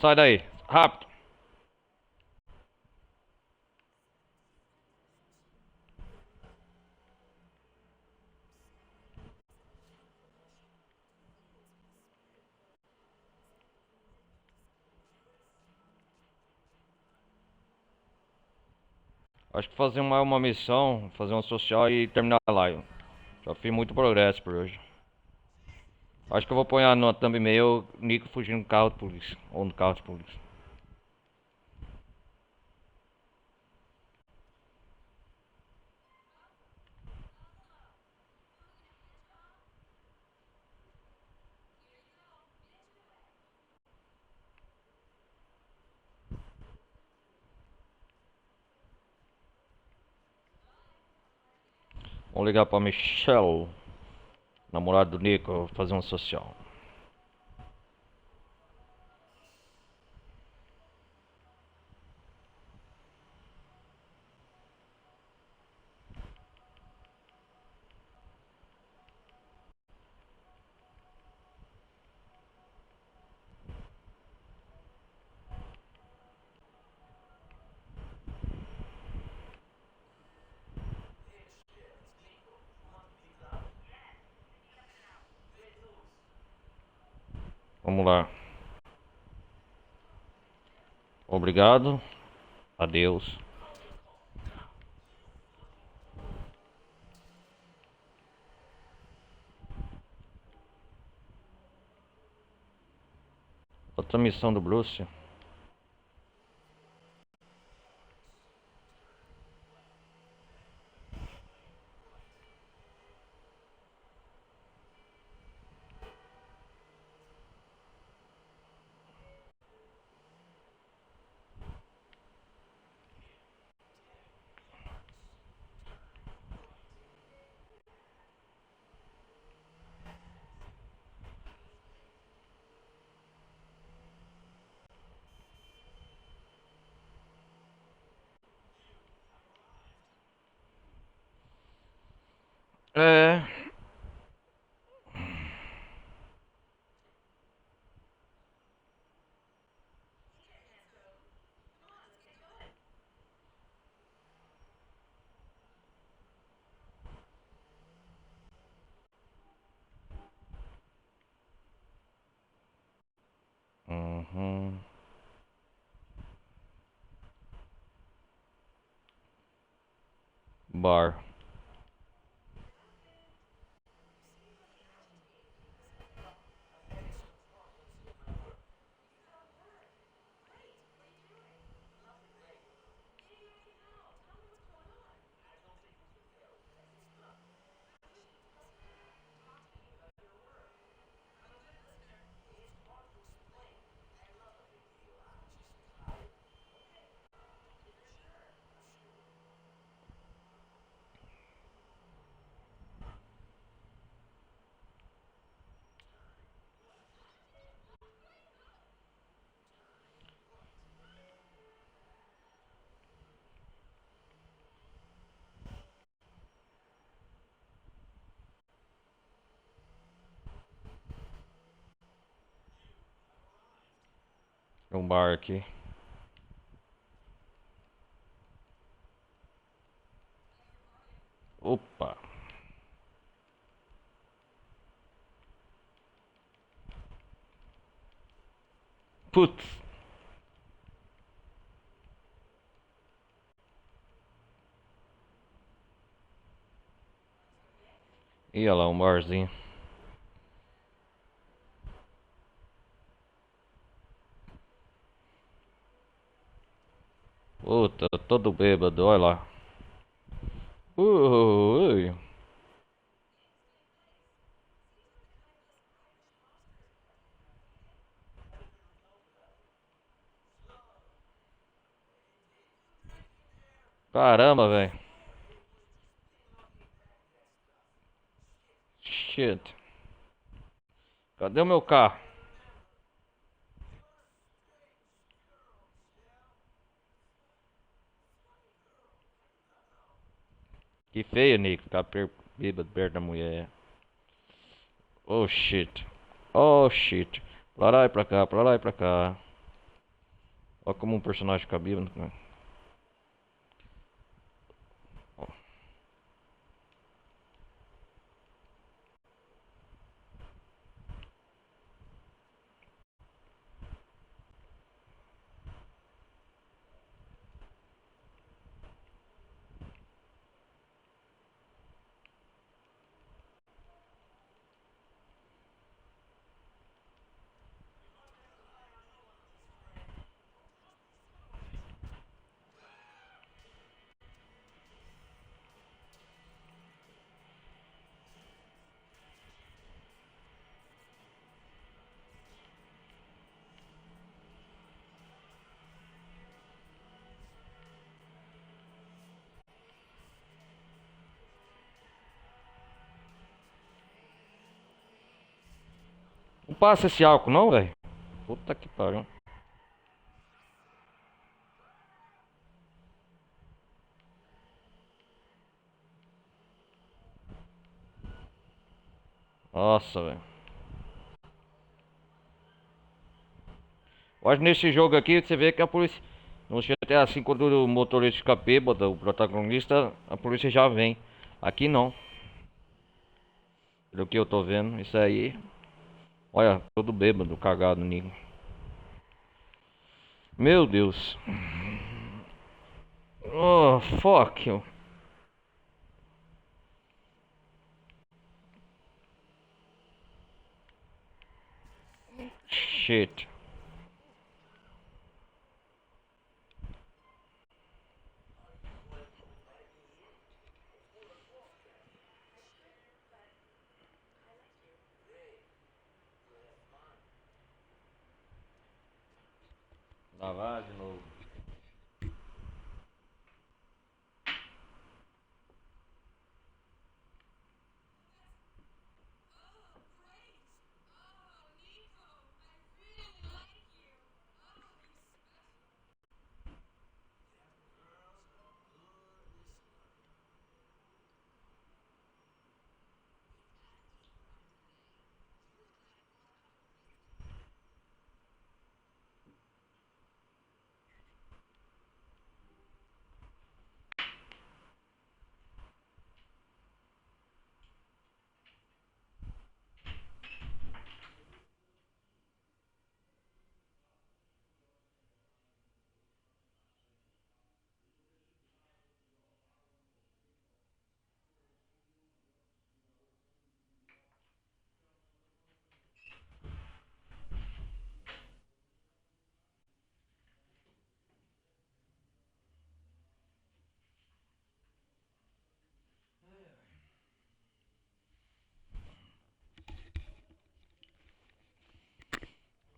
Speaker 1: Sai daí. Rápido. Acho que fazer uma missão, fazer uma social e terminar a live. Já fiz muito progresso por hoje. Acho que eu vou pôr no thumbnail Nico fugindo do carro de polícia. Ou no carro de polícia. Vamos ligar pra Michelle, namorada do Nico, fazer um social. Vamos lá. Obrigado. Adeus. Outra missão do Bruce. É. Uhum. Bar. Um bar aqui. Opa. Putz. Ia lá, um barzinho. Puta, todo bêbado, olha lá. Ui. Caramba, velho. Shit. Cadê o meu carro? Que feio, Nico. Ficar bêbado perto da mulher. Oh shit. Oh shit. Pra lá e pra cá, pra lá e pra cá. Olha como um personagem fica bêbado, né? passa esse álcool não, velho? Puta que pariu. Nossa, velho. Hoje nesse jogo aqui você vê que a polícia. No GTA assim, quando o motorista fica bêbado, o protagonista, a polícia já vem. Aqui não. Pelo que eu tô vendo, isso aí. Olha, todo bêbado, cagado, Nico. Meu Deus. Oh, fuck you. Shit. Lá vai de novo.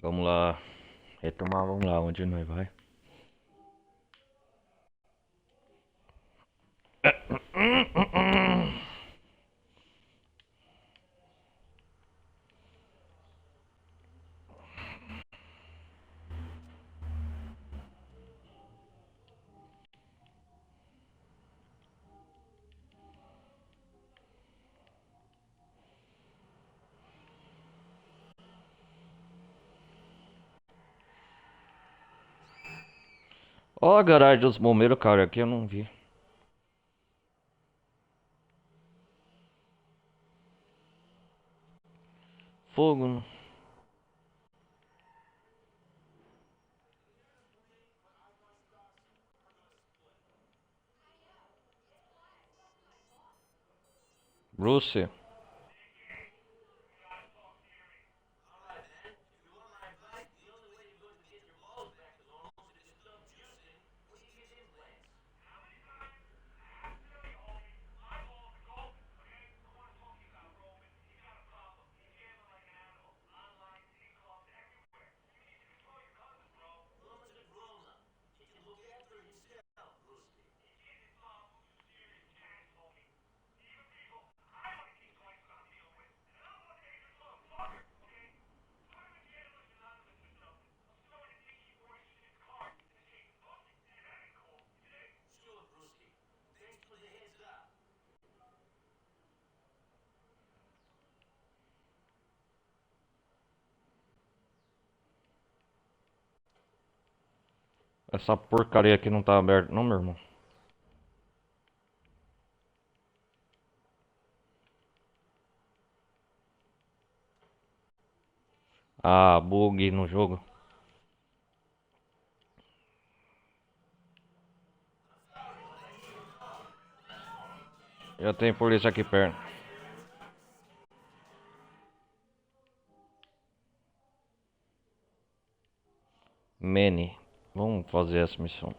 Speaker 1: Vamos lá. Retomar, vamos lá, onde nós vai? Ó a garagem dos bombeiros, cara, aqui eu não vi. Fogo. Bruce. Essa porcaria aqui não tá aberta, não, meu irmão. Ah, bug no jogo. Já tem polícia aqui perto. Manny. Vamos fazer essa missão.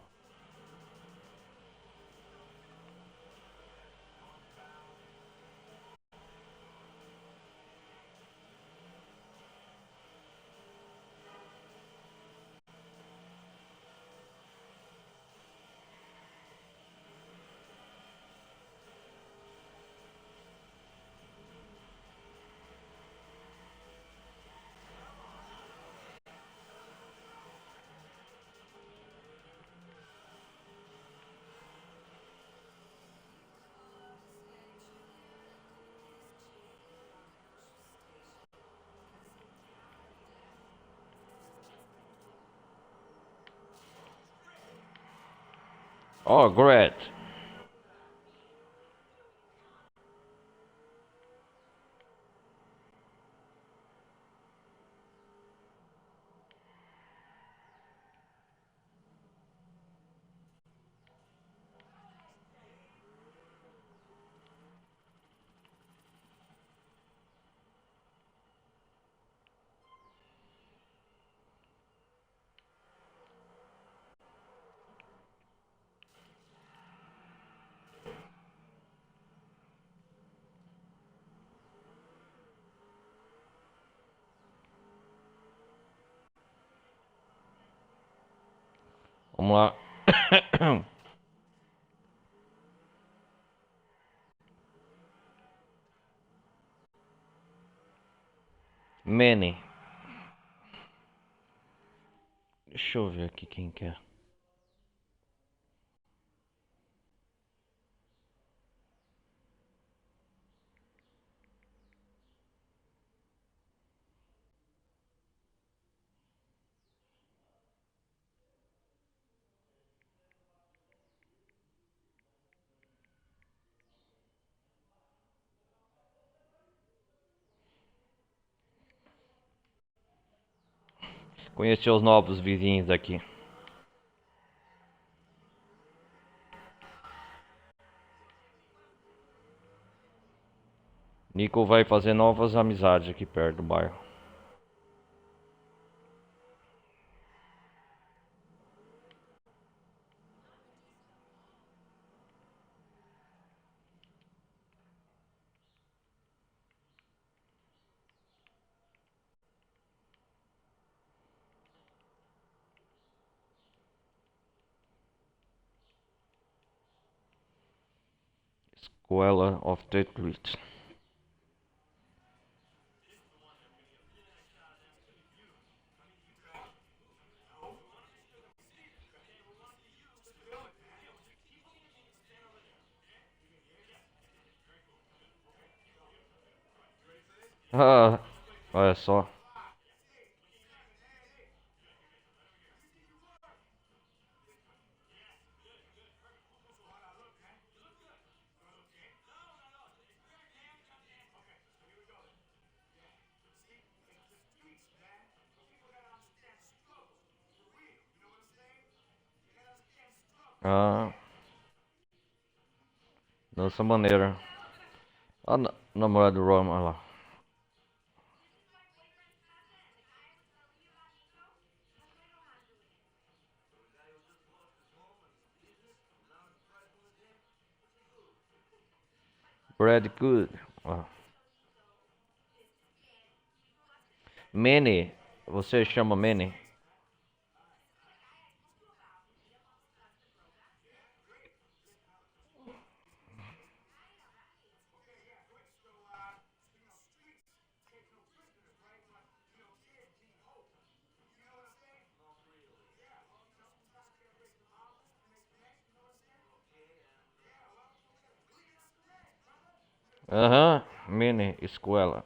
Speaker 1: Oh, great. Vamos lá. Manny. Deixa eu ver aqui quem que é. Conhecer os novos vizinhos aqui. Nico vai fazer novas amizades aqui perto do bairro. Escola of the Street. Ah, olha só. Ah, dessa maneira. A namorada do Ron, olha lá. Brad Good. Ah. Manny. Você chama Manny? Aham, Manny, escola.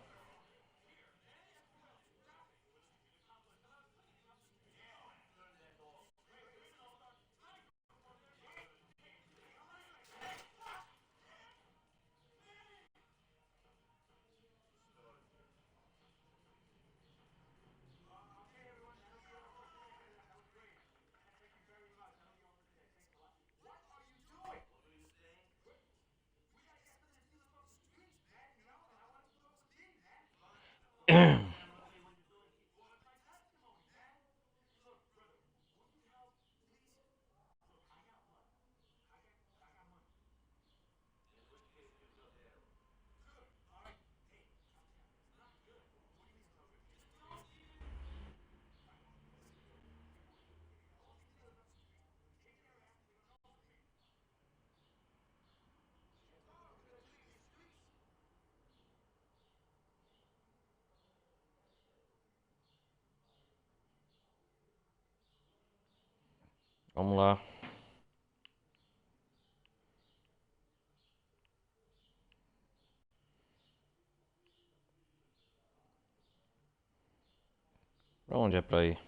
Speaker 1: Vamos lá. Pra onde é pra ir?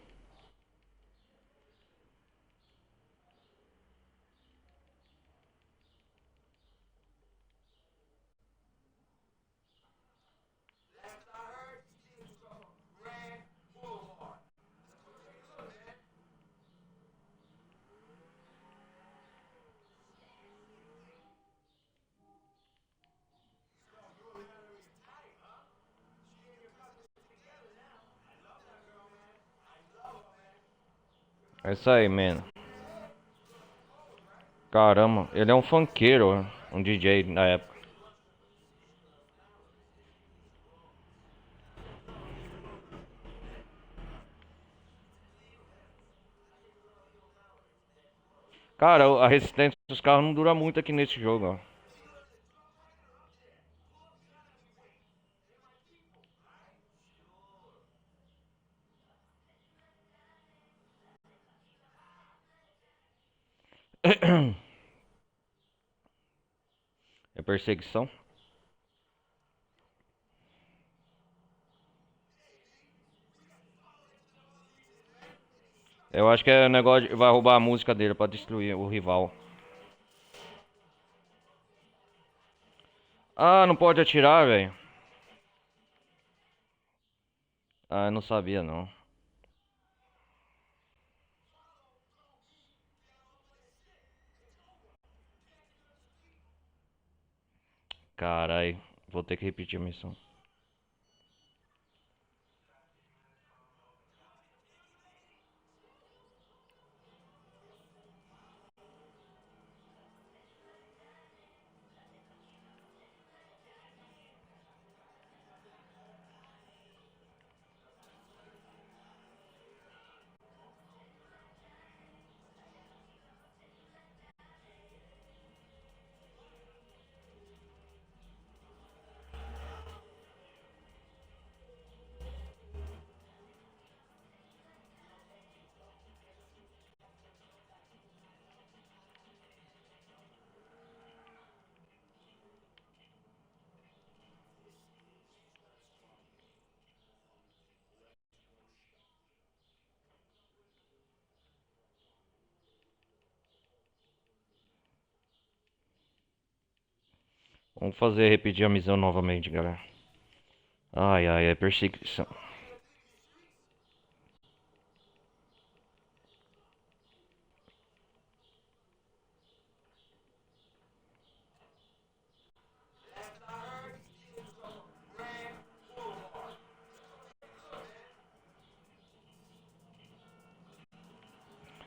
Speaker 1: É isso aí, mano. Caramba, ele é um funkeiro, um DJ na época. Cara, a resistência dos carros não dura muito aqui nesse jogo, ó. É perseguição? Eu acho que é negócio vai roubar a música dele pra destruir o rival. Ah, não pode atirar, velho. Ah, eu não sabia não. Carai, vou ter que repetir a missão. Vamos fazer repetir a missão novamente, galera. Ai, ai, é perseguição.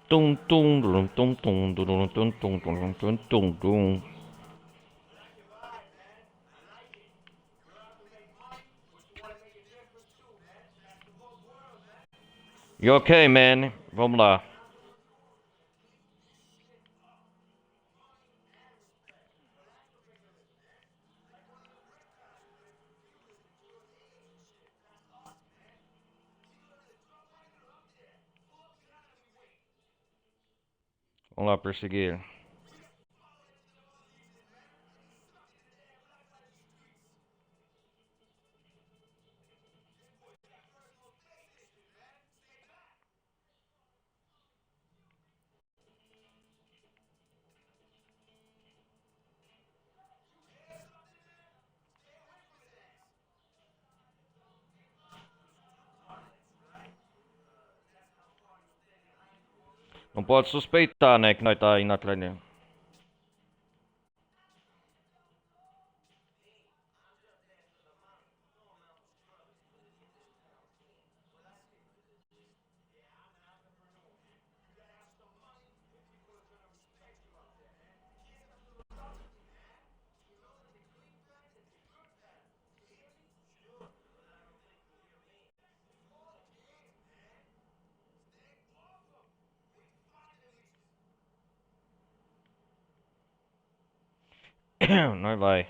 Speaker 1: Tum tum dum tum tum dum tum tum tum tum tum tum. You okay, man? Vamos lá. Vamos lá perseguir. Não pode suspeitar, né, que nós tá indo atrás dele. Nós vai.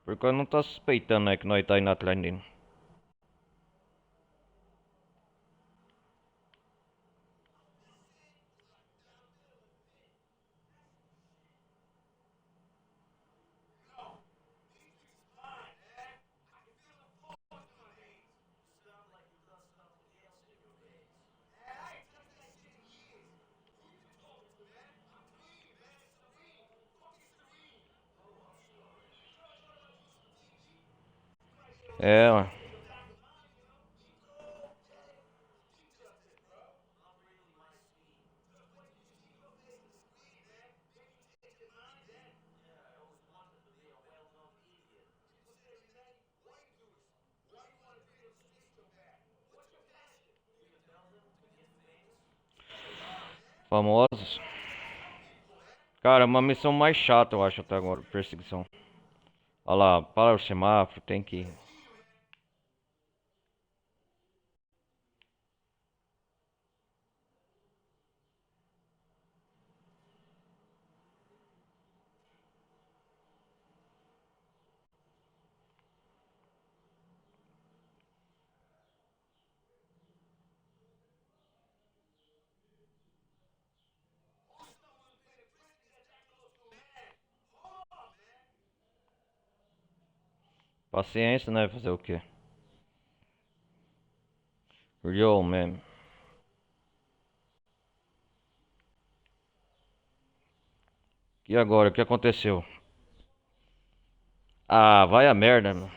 Speaker 1: Porque eu não tá suspeitando, né, que nós tá indo atrás dele. É, ué. Famosos. Cara, uma missão mais chata, eu acho, até agora. Perseguição. Olha lá, para o semáforo, tem que ir. Paciência, né? Fazer o quê? Yo, man. E agora? O que aconteceu? Ah, vai a merda, mano.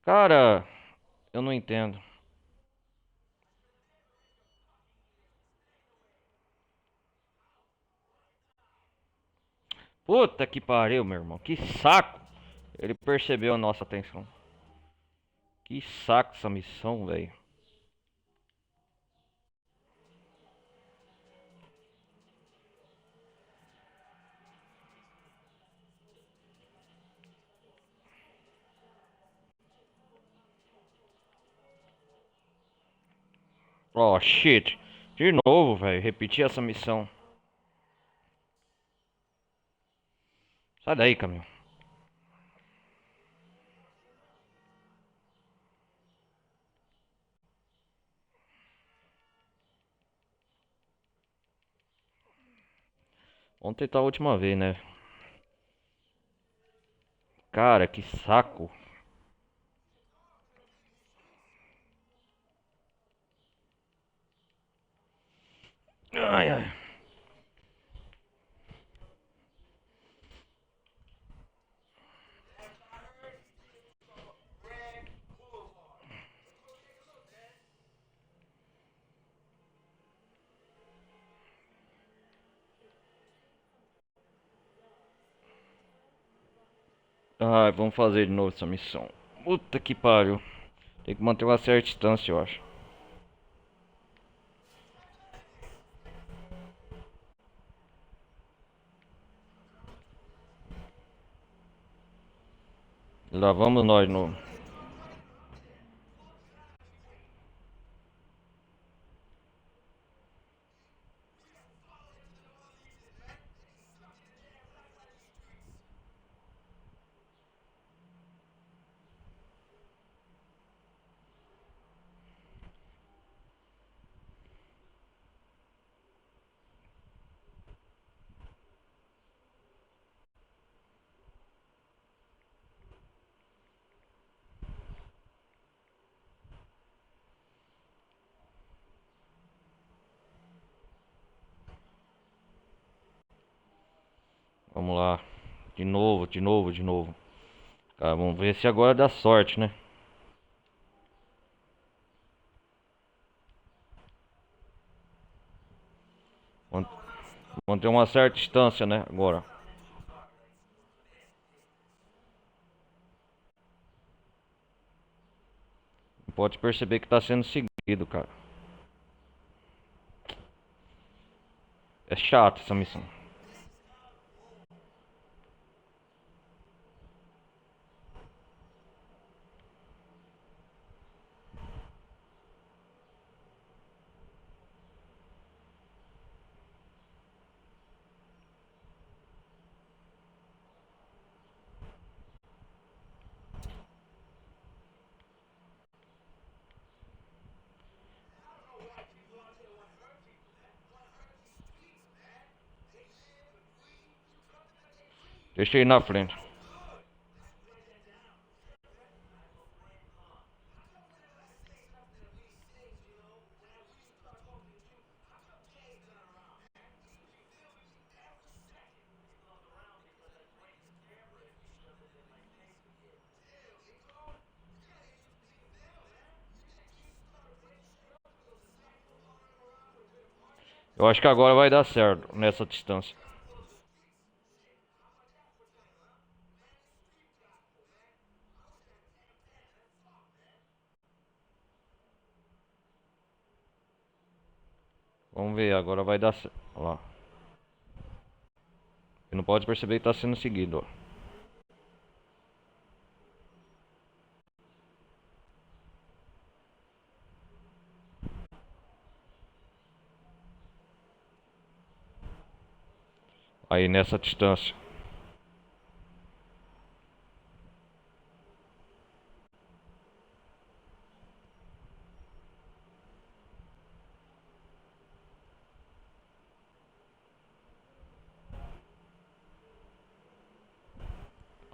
Speaker 1: Cara, eu não entendo. Puta que pariu, meu irmão. Que saco. Ele percebeu a nossa atenção. Que saco essa missão, velho. Oh, shit. De novo, velho. Repetir essa missão. Sai daí, caminhão. Vamos tentar a última vez, né? Cara, que saco. Ai, ai. Ai, vamos fazer de novo essa missão. Puta que pariu. Tem que manter uma certa distância, eu acho. Lá vamos nós no. Vamos lá. De novo, de novo, de novo. Cara, vamos ver se agora dá sorte, né? Man- Manter uma certa distância, né? Agora. Pode perceber que tá sendo seguido, cara. É chato essa missão. Deixa eu ir na frente. Eu acho que agora vai dar certo nessa distância. Vamos ver, agora vai dar certo. Olha lá. Você não pode perceber que tá sendo seguido, ó. Aí nessa distância.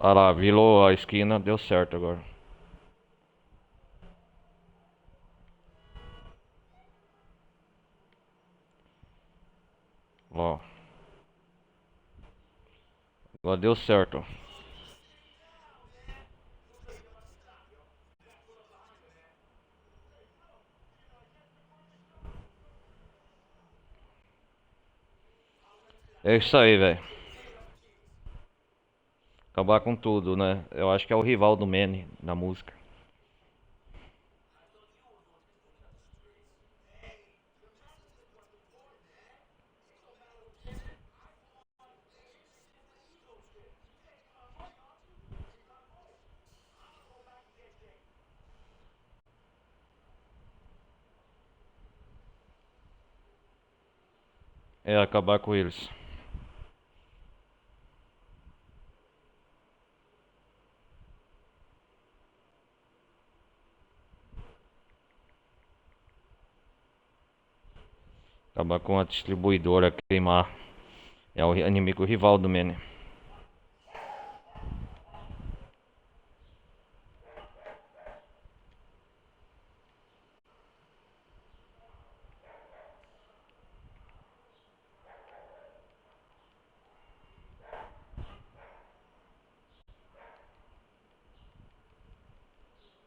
Speaker 1: Olha lá, virou a esquina, deu certo agora. Ó, agora deu certo. É isso aí, velho. Acabar com tudo, né? Eu acho que é o rival do Manny na música. É acabar com eles. Acabar com a distribuidora, queimar. É o inimigo rival do Manny.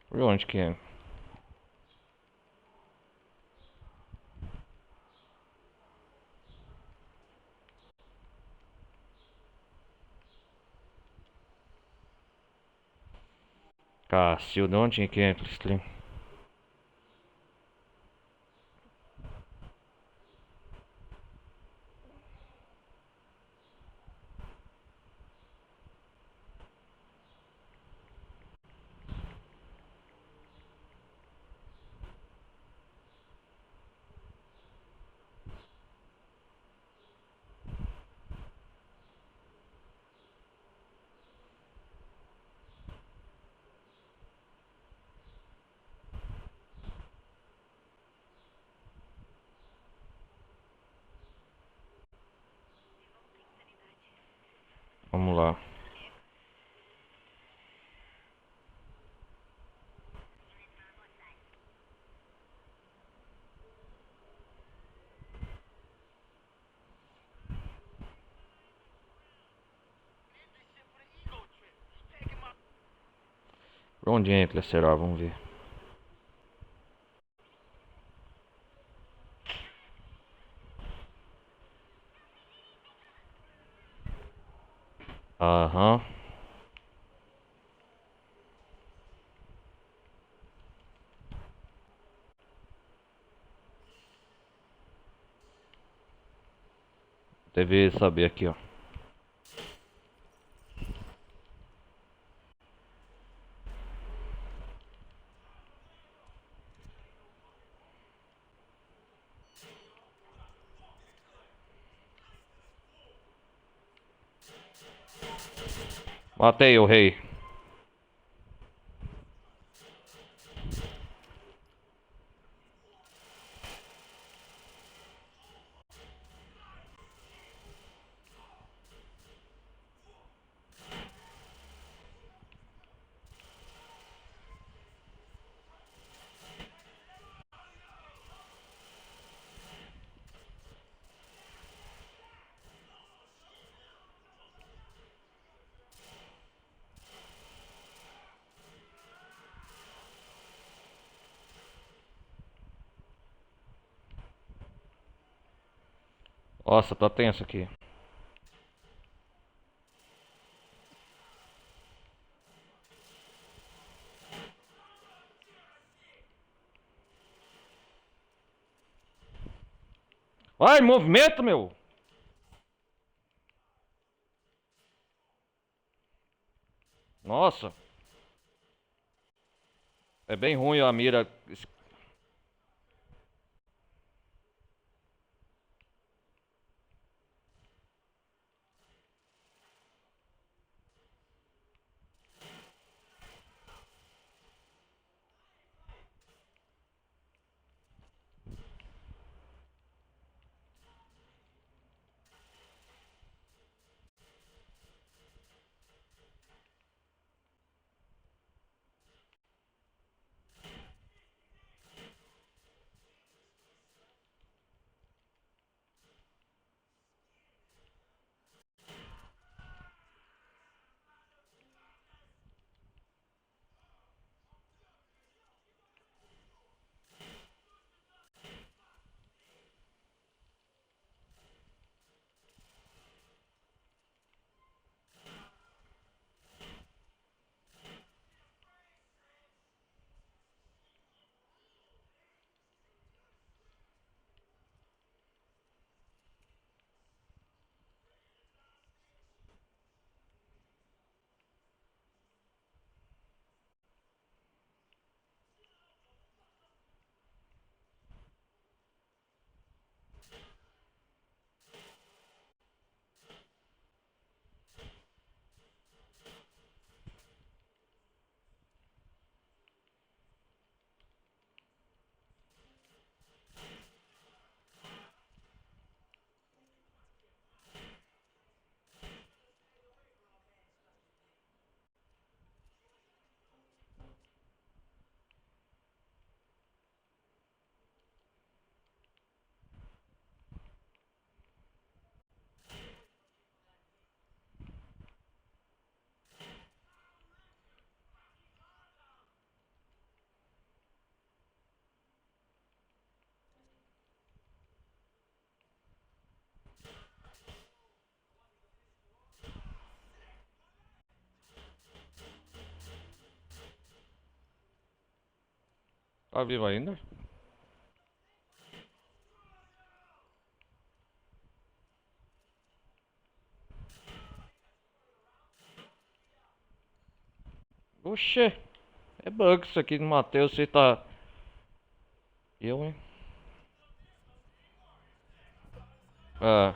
Speaker 1: Por onde que é? Cacilda, onde que é esse trem? Vamos lá. Por onde entra, será? Vamos ver. Aham. Deve saber aqui, ó. Matei o rei. Nossa, tá tenso aqui. Vai, movimento, meu! Nossa, é bem ruim a mira. Tá vivo ainda? Oxê, é bug isso aqui do Matheus, você tá. Eu, hein? Ah,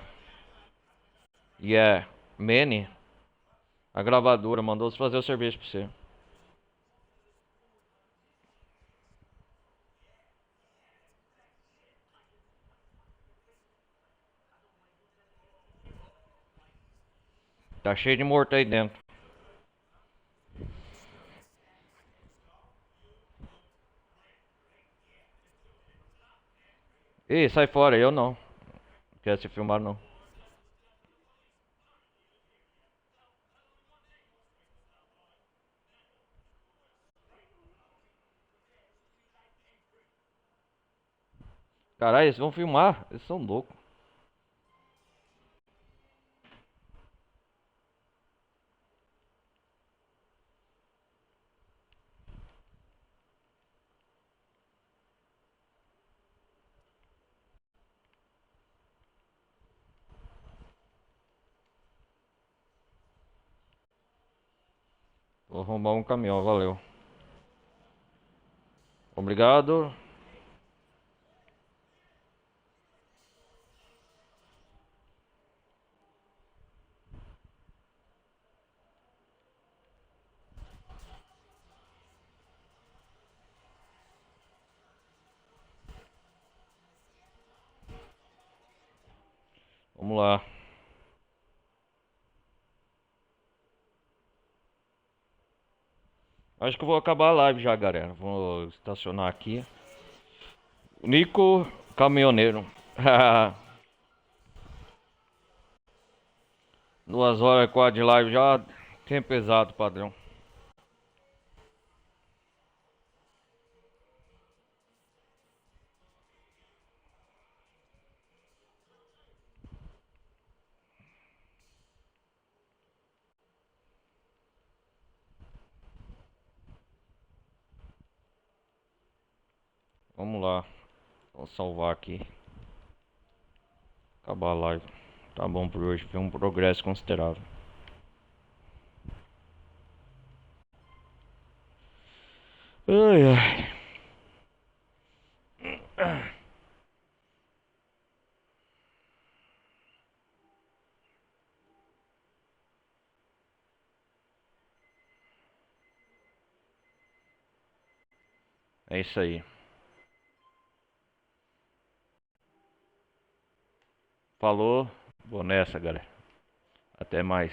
Speaker 1: yeah. Manny, a gravadora, mandou você fazer o serviço pra você. Tá cheio de morto aí dentro. Ih, sai fora, eu não. Não quero se filmar, não. Caralho, eles vão filmar. Eles são loucos. Vou arrumar um caminhão, valeu. Obrigado. Vamos lá. Acho que eu vou acabar a live já, galera. Vou estacionar aqui. Nico, caminhoneiro. 2 horas e 4 de live já. Tempo pesado, padrão. Vamos lá. Vou salvar aqui. Acabar a live. Tá bom por hoje. Foi um progresso considerável. Ai, ai. É isso aí. Falou. Vou nessa, galera. Até mais.